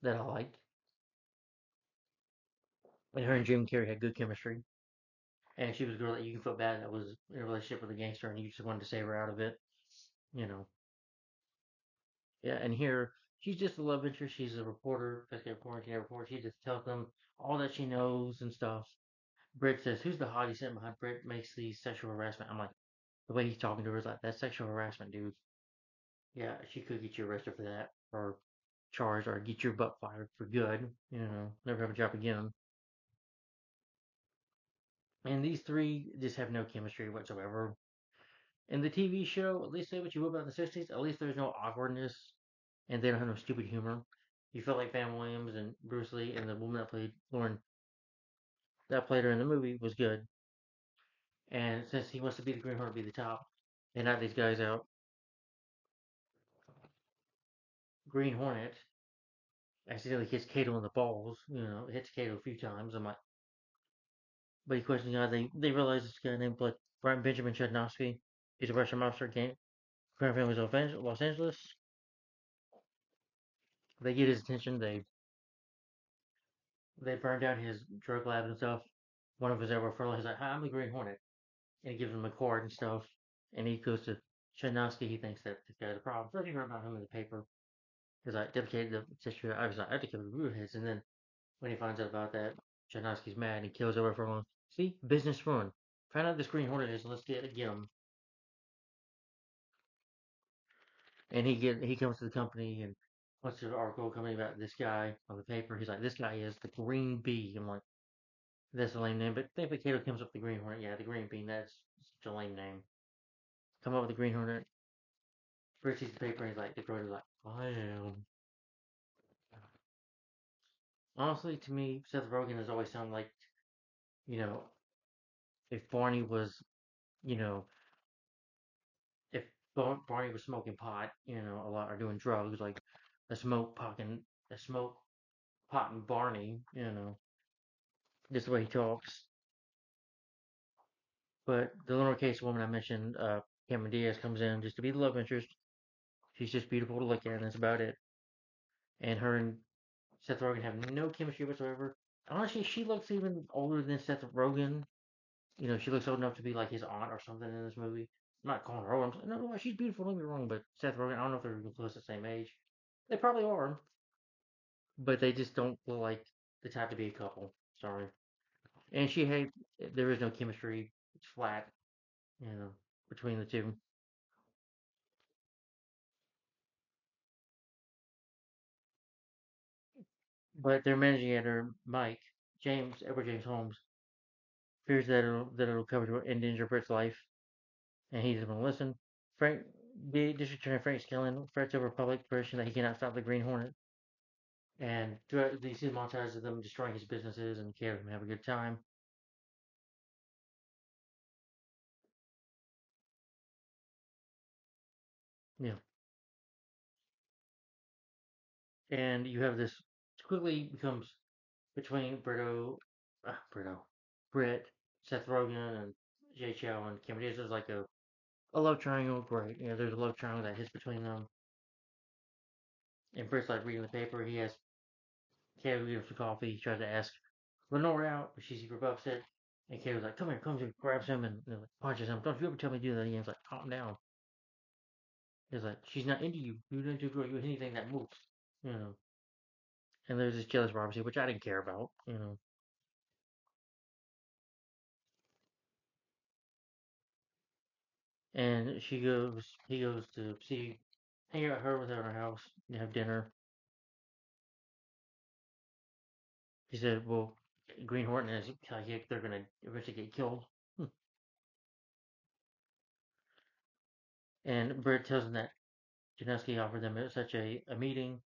that I liked, and her and Jim Carrey had good chemistry. And she was a girl that you can feel bad that was in a relationship with a gangster, and you just wanted to save her out of it. You know, yeah. And here she's just a love interest. She's a reporter, investigative quarantine reporter. She just tells them all that she knows and stuff. Britt says, "Who's the hottie sitting behind Britt makes these sexual harassment?" I'm like, the way he's talking to her is like, "That's sexual harassment, dude. Yeah, she could get you arrested for that, or charged, or get your butt fired for good. Never have a job again." And these three just have no chemistry whatsoever. In the TV show, at least say what you will about the '60s, at least there's no awkwardness, and they don't have no stupid humor. You feel like Pam Williams and Bruce Lee, and the woman that played Lauren, that played her in the movie, was good. And since he wants to be the Green Hornet, be the top, and not these guys out, Green Hornet accidentally hits Kato in the balls. Hits Kato a few times. I'm like, but he questions God. They realize this guy named like Brian Benjamin Chudnovsky. He's a Russian mobster gang. Crime families of Los Angeles. They get his attention. They burn down his drug lab and stuff. One of his ever fellow, he's like, "Hi, I'm the Green Hornet," and he gives him a card and stuff. And he goes to Chudnovsky. He thinks that this guy's a problem. First, he heard about him in the paper. He's like, dedicated the sister. I was like, I dedicated the root hits. And then when he finds out about that, Chudnovsky's mad and he kills over for him. See, business run. Find out this Green Hornet is, and let's get him. And he comes to the company and wants to article company about this guy on the paper. He's like, this guy is the Green Bee. I'm like, that's a lame name, but think the Kato comes up with the Green Hornet. Yeah, the Green Bee. That's such a lame name. Come up with the Green Hornet. First sees the paper and he's like, the girl is like, I am. Honestly, to me, Seth Rogen has always sounded like, you know, if Barney was, you know, if Barney was smoking pot, a lot, or doing drugs, like a smoke pot and Barney, just the way he talks. But the lowercase woman I mentioned, Cameron Diaz, comes in just to be the love interest. She's just beautiful to look at, and that's about it. And her and Seth Rogen have no chemistry whatsoever. Honestly, she looks even older than Seth Rogen. She looks old enough to be like his aunt or something in this movie. I'm not calling her old. No, she's beautiful. Don't get me wrong, but Seth Rogen, I don't know if they're even close to the same age. They probably are, but they just don't look like the type to be a couple. Sorry. And there is no chemistry. It's flat, you know, between the two. But their managing editor, Edward James Holmes, fears that it'll cover to endanger Britt's life, and he doesn't want to listen. The district attorney Frank Skillen frets over public pressure that he cannot stop the Green Hornet, and throughout you see montages of them destroying his businesses and can't have a good time. Yeah, And you have this quickly becomes between Britt, Seth Rogen, and Jay Chow and Cameron Diaz. There's like a love triangle. Great, there's a love triangle that hits between them. And Britt's like reading the paper. He has Kato gives him some coffee. He tries to ask Lenore out, but she's super upset. And Kato's like, "Come here, come here," grabs him and like, punches him. "Don't you ever tell me to do that again." He's like, "Calm down." He's like, "She's not into you. You're not into girl. You're anything that moves." You know. And there's this jealous Robertson, which I didn't care about. And he goes to hang out with her in her house, have dinner. He said, "Well, Green Hornet is like they're gonna eventually get killed." And Britt tells him that Janeski offered them such a meeting.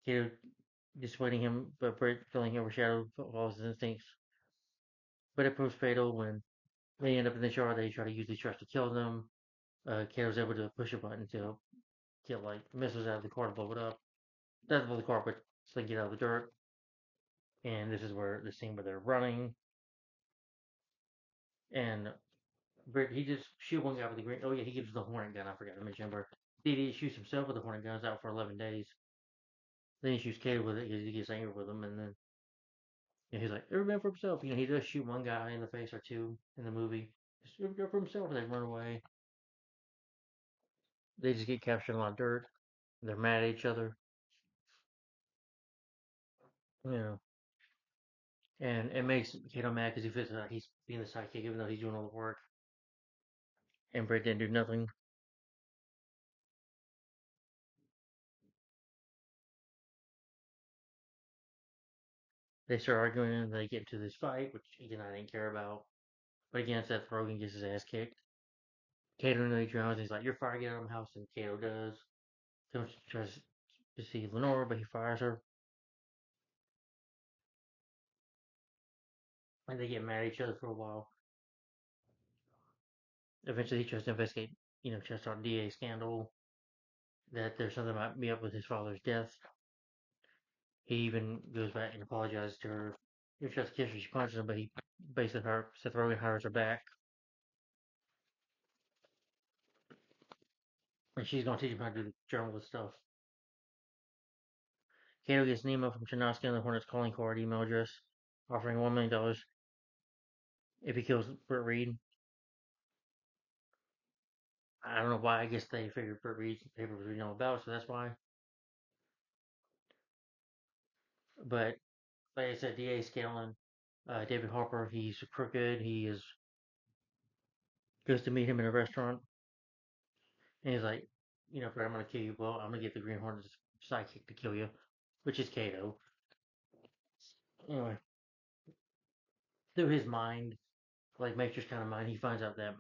Kato dissuading him, but Britt feeling overshadowed follows his instincts. But it proves fatal when they end up in the shower. They try to use these traps to kill them. Kato's able to push a button to get like missiles out of the car to blow it up. Doesn't blow the car, but so they get out of the dirt. And this is where the scene where they're running. And Britt, he just shoot one guy with the green. Oh yeah, he gives the Hornet gun. I forgot to mention, but he shoots himself with the Hornet gun. It's out for 11 days. Then he shoots Kato with it because he gets angry with him, and then he's like, every man for himself. He does shoot one guy in the face or two in the movie. Just every guy for himself, and they run away. They just get captured in a lot of dirt. They're mad at each other, you know. And it makes Kato mad because he feels like he's being the sidekick even though he's doing all the work. And Britt didn't do nothing. They start arguing and they get into this fight, which again I didn't care about. But again, Seth Rogen gets his ass kicked. Kato nearly drowns. And he's like, "You're fired. Get out of my house." And Kato does. Comes tries to see Lenore, but he fires her. And they get mad at each other for a while. Eventually, he tries to investigate, tries to start a DA scandal. That there's something might be up with his father's death. He even goes back and apologizes to her. He tries to kiss her. She punches him, but he basically Seth Rogen hires her back, and she's gonna teach him how to do the journalist stuff. Kato gets an email from Chernowski on the Hornet's calling card email address, offering $1 million if he kills Britt Reed. I don't know why. I guess they figured Britt Reed's paper was reading all about, so that's why. But like I said, DA Scanlon, David Harper, he's crooked. He is goes to meet him in a restaurant, and he's like, Fred, I'm gonna kill you. Well, I'm gonna get the Green Hornet's sidekick to kill you, which is Kato. Anyway, through his mind, like Matrix kind of mind, he finds out that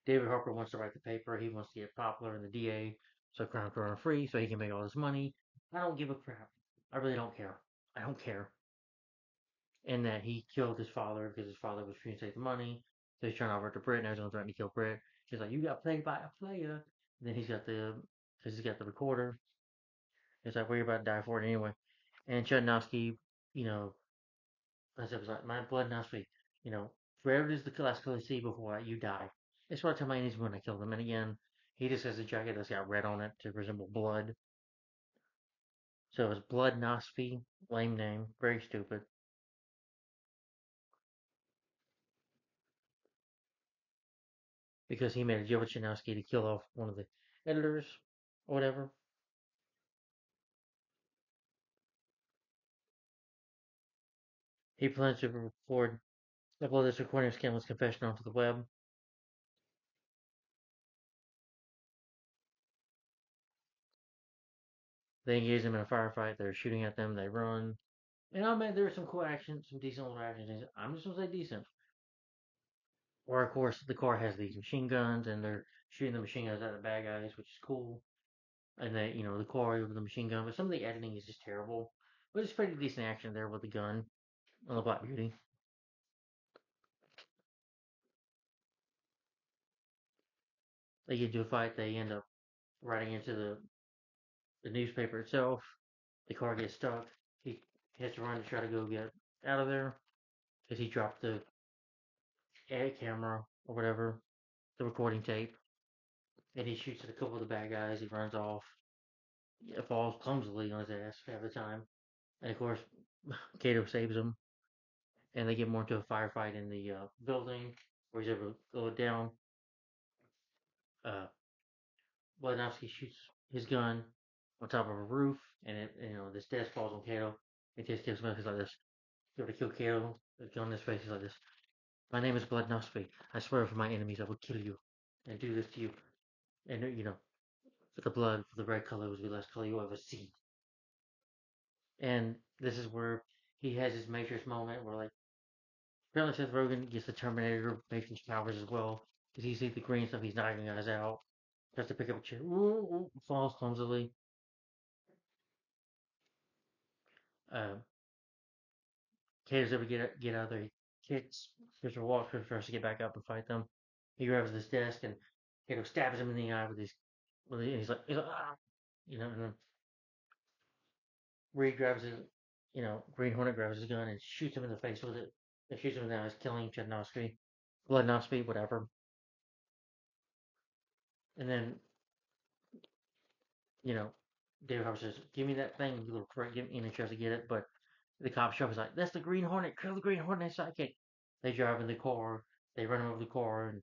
David Harper wants to write the paper. He wants to get popular in the DA, so crime can run free, so he can make all this money. I don't give a crap. I really don't care. I don't care. And that he killed his father because his father was trying to take the money. So he's trying to offer it to Britt, and everyone's threatening to kill Britt. He's like, "You got played by a player." And then because he's got the recorder. He's like, "Well, you're about to die for it anyway." And Chudnowski, you know, as it was like, "My blood now speak." You know, forever is the last color you see before you die. That's what I tell my enemies when I kill them. And again, he just has a jacket that's got red on it to resemble blood. So it's Blood Nosby. Lame name. Very stupid. Because he made a deal with Chudnowski to kill off one of the editors or whatever. He plans to upload this recording of Scanlon's confession onto the web. They engage them in a firefight. They're shooting at them. They run. And I mean, there's some cool action, some decent little action. I'm just gonna say decent. Or of course, the car has these machine guns, and they're shooting the machine guns at the bad guys, which is cool. And they, the car with the machine gun. But some of the editing is just terrible. But it's pretty decent action there with the gun on the Black Beauty. They get into a fight. They end up riding into the newspaper itself. The car gets stuck. He has to run to try to go get out of there because he dropped the ad camera or whatever, the recording tape, and he shoots at a couple of the bad guys. He runs off. It falls clumsily on his ass half the time, and of course, Kato saves him, and they get more into a firefight in the building where he's able to go down. Uh, Blednowski shoots his gun on top of a roof, and this desk falls on Kato. He just gives him he's like this. He's able to kill Kato. The gun in his face. He's like this. My name is Blednowski. I swear for my enemies I will kill you and do this to you. And for the blood, for the red color was the last color you ever see. And this is where he has his Matrix moment where like apparently Seth Rogen gets the Terminator Matrix powers as well. Because he sees the green stuff, he's knocking guys out. Tries to pick up a chair, falls clumsily. Uh, Kato's able to get out of there. He kicks Mr. Walker, tries to get back up and fight them. He grabs this desk and Kato stabs him in the eye with his. He's like ah, and then Reed grabs his, Green Hornet grabs his gun and shoots him in the face with it. And shoots him in the eyes, killing Chetnovsky, Bloodnovsky, whatever. And then, you know, David Harbour says, "Give me that thing, you little prick." And he tries to get it, but the cop shop is like, "That's the Green Hornet. Kill the Green Hornet sidekick." They drive in the car. They run him over the car, and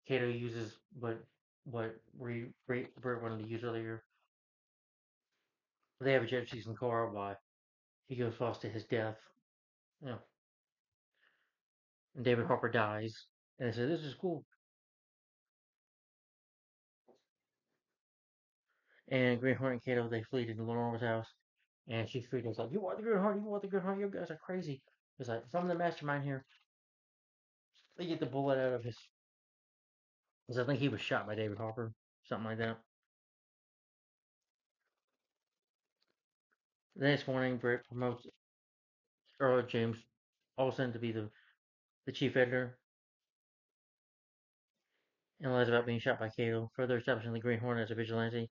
Kato uses what Bert wanted to use earlier. They have a jet season car. Why he goes fast to his death. You know, and David Harper dies. And they say, "This is cool." And Green Hornet and Kato, they flee to Lenore's house. And she freaks like, "You want the Green Hornet? You want the Green Hornet? You guys are crazy." He's like, "If I'm the mastermind here," they get the bullet out of his. Because I think he was shot by David Harper, something like that. The next morning, Britt promotes Earl James Olsen to be the chief editor and lies about being shot by Kato, further establishing the Green Hornet as a vigilante.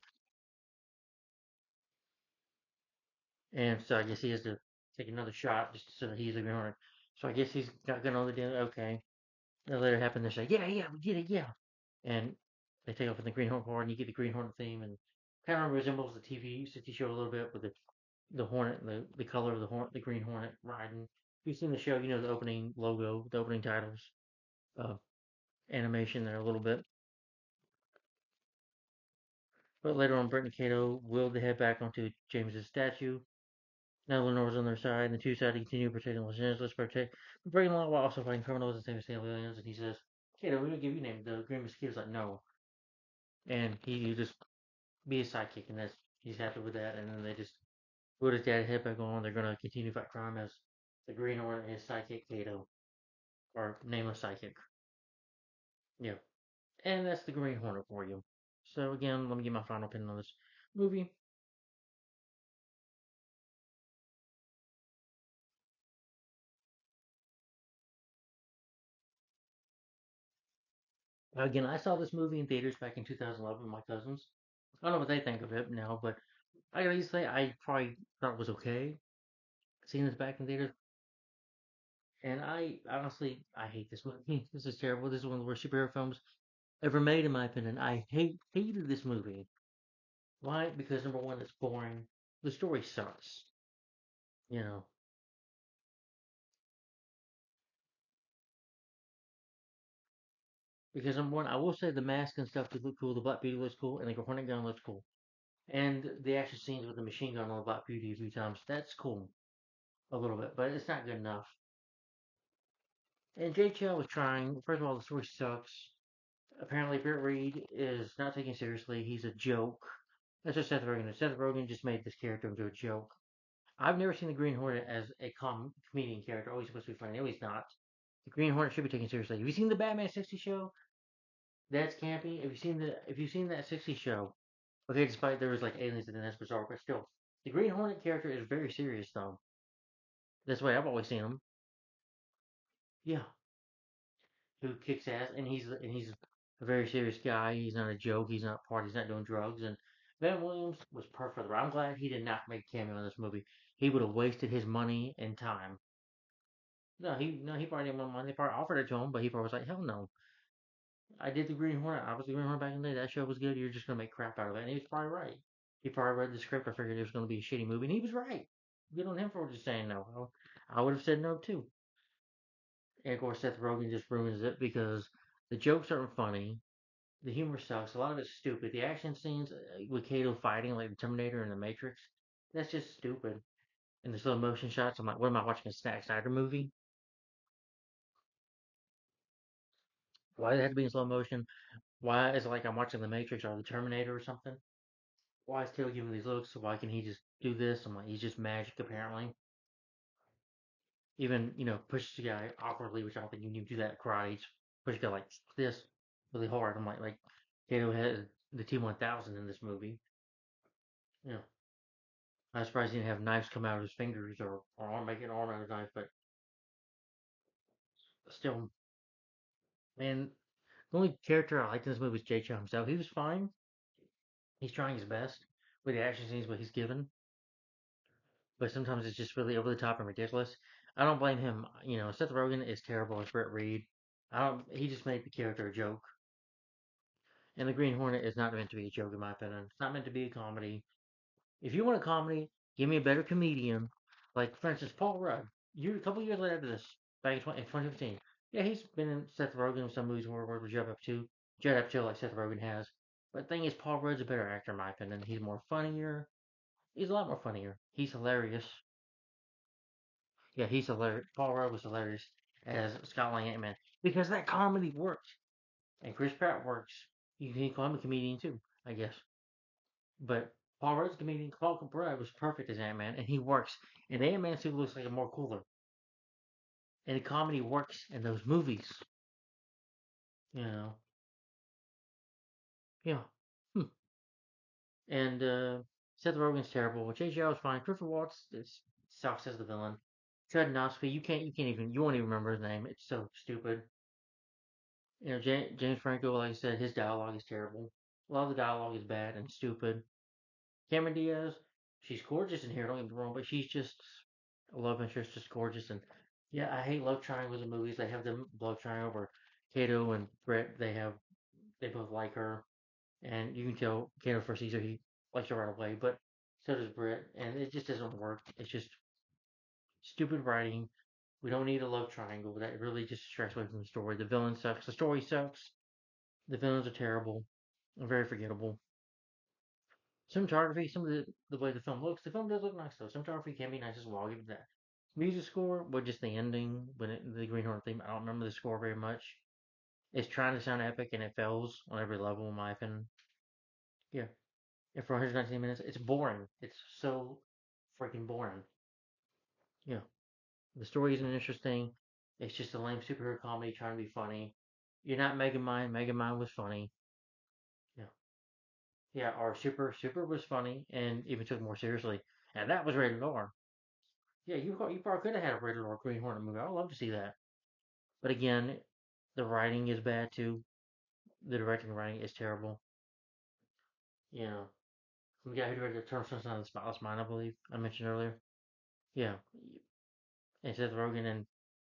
And so I guess he has to take another shot just so that he's the Green Hornet. So I guess he's got gun on the deal. Okay. Then later happened. They say, "Yeah, yeah, we did it, yeah." And they take off in the Green Hornet car, and you get the Green Hornet theme, and kind of resembles the TV show a little bit with the Hornet, the color of the Green Hornet riding. If you've seen the show, you know the opening logo, the opening titles, uh, animation there a little bit. But later on, Brett and Kato will they head back onto James's statue. Now Lenore's on their side, and the two sides continue protecting Los Angeles, breaking the law while also fighting criminals and saving aliens. And he says, "Kato, we don't give you a name." The Green Mosquito's like, "No," and he just be his sidekick, and he's happy with that. And then they just put his dad head back on. They're gonna continue to fight crime as the Green Hornet and his sidekick Kato, or nameless sidekick. Yeah, and that's the Green Hornet for you. So again, let me get my final opinion on this movie. Again, I saw this movie in theaters back in 2011 with my cousins. I don't know what they think of it now, but I gotta say I probably thought it was okay seeing this back in theaters. And I honestly I hate this movie. This is terrible. This is one of the worst superhero films ever made, in my opinion. I hated this movie. Why? Because number one, it's boring. The story sucks. You know, because number one, I will say the mask and stuff did look cool. The Black Beauty looks cool, and the Hornet gun looks cool. And the action scenes with the machine gun on the Black Beauty a few times, that's cool a little bit, but it's not good enough. And JTL was trying. First of all, the story sucks. Apparently, Britt Reed is not taken seriously. He's a joke. That's what Seth Rogen is. Seth Rogen just made this character into a joke. I've never seen the Green Hornet as a comedian character. Always supposed to be funny. No, he's not. The Green Hornet should be taken seriously. Have you seen the Batman '60s show? That's campy. Have you seen that '60s show? Okay, despite there was like aliens in it, that's bizarre, but still, the Green Hornet character is very serious though. That's the way I've always seen him. Yeah, who kicks ass, and he's a very serious guy. He's not a joke. He's not part. He's not doing drugs, and Van Williams was perfect for the role. I'm glad he did not make a cameo in this movie. He would have wasted his money and time. No, he probably didn't want money. They probably offered it to him, but he probably was like, hell no. I did the Green Hornet. I was the Green Hornet back in the day. That show was good. You're just gonna make crap out of it. And he was probably right. He probably read the script. I figured it was gonna be a shitty movie, and he was right. Good on him for just saying no. I would have said no too. And of course, Seth Rogen just ruins it because the jokes aren't funny. The humor sucks. A lot of it's stupid. The action scenes with Kato fighting like the Terminator and the Matrix, that's just stupid. And the slow motion shots, I'm like, what am I watching, a Zack Snyder movie? Why does it have to be in slow motion? Why is it like I'm watching the Matrix or the Terminator or something? Why is Taylor giving these looks? Why can he just do this? I'm like, he's just magic apparently. Even pushes the guy awkwardly, which I don't think you need to do that in karate. He's push the guy like this really hard. I'm like Kato had the T-1000 in this movie. You know, I was surprised he didn't have knives come out of his fingers or arm make an arm out of a knife, but still, man, the only character I liked in this movie was Jay Chow himself. He was fine. He's trying his best with the action scenes, what he's given, but sometimes it's just really over the top and ridiculous. I don't blame him. Seth Rogen is terrible as Brett Reed. I don't. He just made the character a joke, and the Green Hornet is not meant to be a joke in my opinion. It's not meant to be a comedy. If you want a comedy, give me a better comedian, like for instance Paul Rudd. A couple years later after this, back in 2015, yeah, he's been in Seth Rogen in some movies where we're Judd Apatow like Seth Rogen has. But the thing is, Paul Rudd's a better actor in my opinion. He's more funnier. He's a lot more funnier. He's hilarious. Yeah, he's hilarious. Paul Rudd was hilarious as Scott Lang Ant-Man because that comedy works, and Chris Pratt works. You can call him a comedian too, I guess. But Paul Rudd's comedian Paul Rudd was perfect as Ant-Man, and he works. And the Ant-Man suit looks like a more cooler, and the comedy works in those movies. You know, yeah. Hmm. And Seth Rogen's terrible. J.J. was fine. Christopher Waltz sucks as the villain. Ted Nosky, you won't even remember his name. It's so stupid. James Franco, like I said, his dialogue is terrible. A lot of the dialogue is bad and stupid. Cameron Diaz, she's gorgeous in here, don't get me wrong, but she's just a love interest, just gorgeous. And yeah, I hate love triangles in movies. They have them love triangle where Kato and Brett, they both like her, and you can tell Kato first sees her, he likes her right away, but so does Brett, and it just doesn't work. It's just stupid writing. We don't need a love triangle. That really just distracts away from the story. The villain sucks. The story sucks. The villains are terrible and very forgettable. Cinematography, some of the way the film looks, the film does look nice though. Cinematography can be nice as well. I'll give it that. Music score, but just the ending, the Green Hornet theme, I don't remember the score very much. It's trying to sound epic and it fails on every level, in my opinion. Yeah, and for 119 minutes, it's boring. It's so freaking boring. Yeah, the story isn't interesting. It's just a lame superhero comedy trying to be funny. You're not Megamind. Megamind was funny. Yeah, yeah. Or Super was funny and even took it more seriously, and that was rated R. Yeah, you probably could have had a rated R Green Hornet movie. I would love to see that. But again, the writing is bad too. The directing and writing is terrible. You know, the guy who directed Eternal Sunshine of the Spotless Mind, I believe I mentioned earlier. Yeah, and Seth Rogen and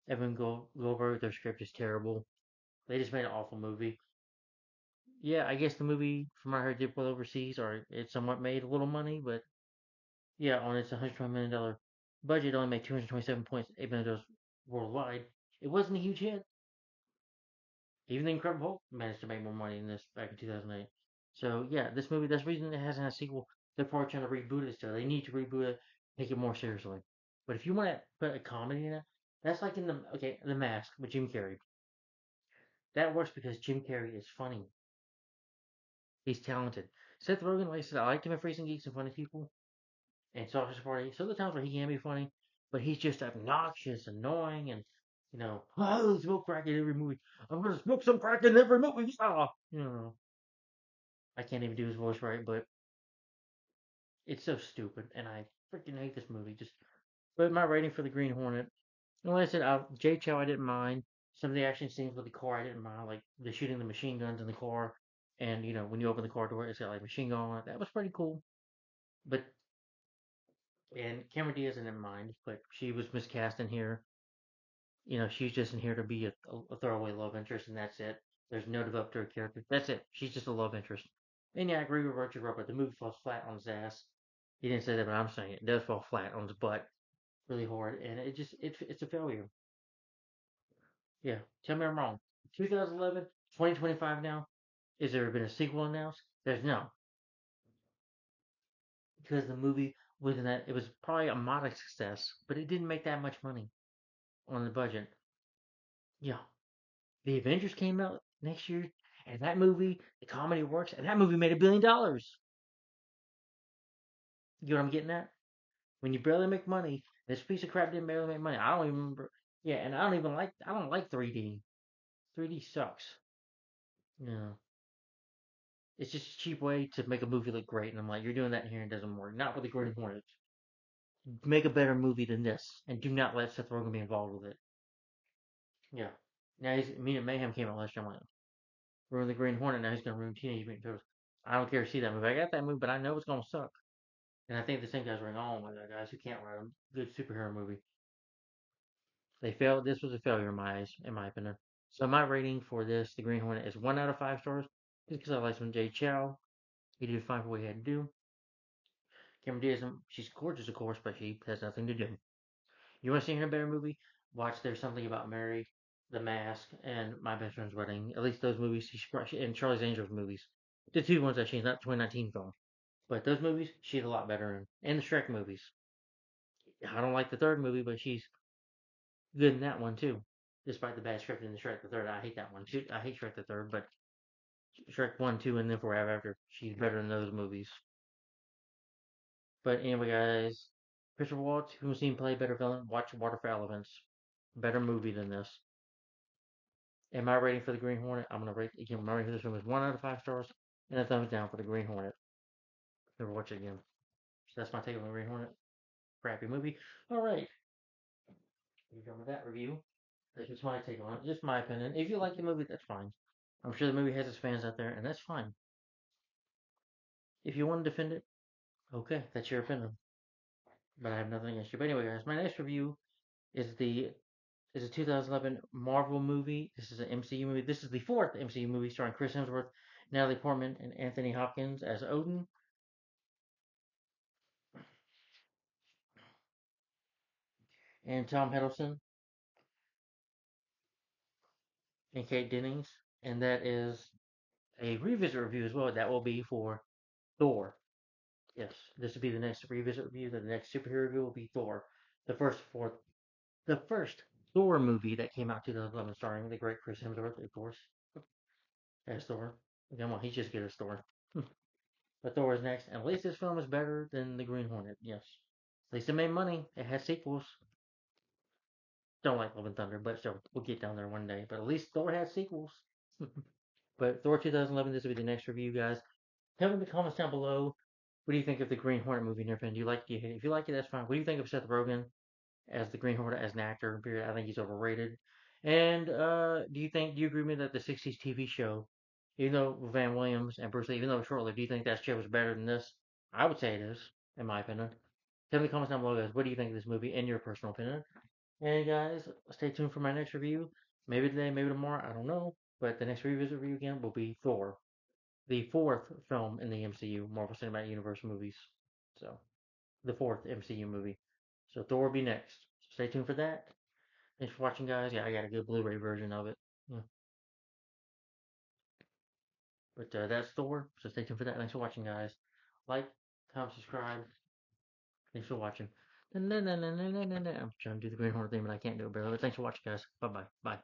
Evan Goldberg, their script is terrible. They just made an awful movie. Yeah, I guess the movie, from what I heard, did well overseas, or it somewhat made a little money, but yeah, on its $120 million budget, it only made 227.8 million dollars worldwide. It wasn't a huge hit. Even the Incredible Hulk managed to make more money than this back in 2008. So yeah, this movie, that's the reason it hasn't had a sequel. They're probably trying to reboot it still. They need to reboot it, take it more seriously. But if you want to put a comedy in it, that's like in the Mask with Jim Carrey. That works because Jim Carrey is funny. He's talented. Seth Rogen, like I said, I liked him in Freezing Geeks and Funny People and Sausage Party. So the times where he can be funny, but he's just obnoxious, annoying, and oh, smoke crack in every movie. I'm gonna smoke some crack in every movie. Ah, I can't even do his voice right, but it's so stupid, and I freaking hate this movie. But my rating for the Green Hornet, and like I said, Jay Chow I didn't mind. Some of the action scenes with the car I didn't mind, like the shooting the machine guns in the car, And when you open the car door, it's got like machine gun on it. That was pretty cool. But and Cameron Diaz isn't in mind, but she was miscast in here. She's just in here to be a throwaway love interest, and that's it. There's no development to her character. That's it. She's just a love interest. And yeah, I agree with Richard Robert. The movie falls flat on his ass. He didn't say that, but I'm saying it does fall flat on his butt, really hard, and it's a failure. Yeah, tell me I'm wrong. 2011, 2025 now. Is there been a sequel announced? There's no, because the movie wasn't that. It was probably a modest success, but it didn't make that much money on the budget. Yeah, the Avengers came out next year, and that movie, the comedy works, and that movie made $1 billion. You know what I'm getting at? When you barely make money, this piece of crap didn't barely make money. I don't even remember. Yeah, and I don't like 3D. 3D sucks. Yeah, it's just a cheap way to make a movie look great, and I'm like, you're doing that here and it doesn't work. Not with the Green Hornet. Make a better movie than this, and do not let Seth Rogen be involved with it. Yeah. Now Mutant Mayhem came out last year. I'm like, ruin the Green Hornet. Now he's gonna ruin Teenage Mutant Turtles. I don't care to see that movie. I got that movie, but I know it's gonna suck. And I think the same guys are like, oh my god, guys who can't write a good superhero movie. They failed. This was a failure in my eyes, in my opinion. So my rating for this, the Green Hornet, is 1 out of 5 stars. Just because I like some Jay Chow. He did fine for what he had to do. Cameron Diaz, she's gorgeous, of course, but she has nothing to do. You want to see her in a better movie? Watch There's Something About Mary, The Mask, and My Best Friend's Wedding. At least those movies, and Charlie's Angels movies. The two ones that she's not 2019 film. But those movies, she's a lot better in. And the Shrek movies. I don't like the third movie, but she's good in that one too. Despite the bad script in the Shrek the Third, I hate that one. I hate Shrek the Third, but Shrek 1, 2, and then Forever After, she's better in those movies. But anyway, guys, Christopher Waltz, who's seen play better villain, watch Water for Elephants. Better movie than this. And my rating for the Green Hornet, I'm gonna rate again. My rating for this film is 1 out of 5 stars, and a thumbs down for the Green Hornet. Never watch it again. So that's my take on the Green Hornet. Crappy movie. All right, you done with that review? That's just my take on it. Just my opinion. If you like the movie, that's fine. I'm sure the movie has its fans out there, and that's fine. If you want to defend it, okay, that's your opinion. But I have nothing against you. But anyway, guys, my next review is the is a 2011 Marvel movie. This is an MCU movie. This is the fourth MCU movie starring Chris Hemsworth, Natalie Portman, and Anthony Hopkins as Odin, and Tom Hiddleston and Kate Dennings. And that is a revisit review as well. That will be for Thor. Yes, this will be the next revisit review. The next superhero review will be Thor. The first fourth, the first Thor movie that came out 2011, starring the great Chris Hemsworth, of course, as Thor. Come on, he's just good as Thor. But Thor is next, and at least this film is better than the Green Hornet. Yes, at least it made money. It has sequels. Don't like Love and Thunder, but still, we'll get down there one day. But at least Thor has sequels. But Thor 2011, this will be the next review, guys. Tell me in the comments down below. What do you think of the Green Hornet movie, Nerfin? Do you like it? If you like it, that's fine. What do you think of Seth Rogen as the Green Hornet as an actor? Period. I think he's overrated. And do you agree with me that the '60s TV show, even though Van Williams and Bruce Lee, even though it's short lived, do you think that show was better than this? I would say it is, in my opinion. Tell me in the comments down below, guys. What do you think of this movie in your personal opinion? And guys, stay tuned for my next review. Maybe today, maybe tomorrow. I don't know. But the next revisit review again will be Thor, the fourth film in the MCU, Marvel Cinematic Universe movies. So, the fourth MCU movie. So, Thor will be next. So stay tuned for that. Thanks for watching, guys. Yeah, I got a good Blu ray version of it. Yeah. But that's Thor. So, stay tuned for that. Thanks for watching, guys. Like, comment, subscribe. Thanks for watching. I'm trying to do the Green Hornet thing, but I can't do it, barely. But thanks for watching, guys. Bye bye. Bye.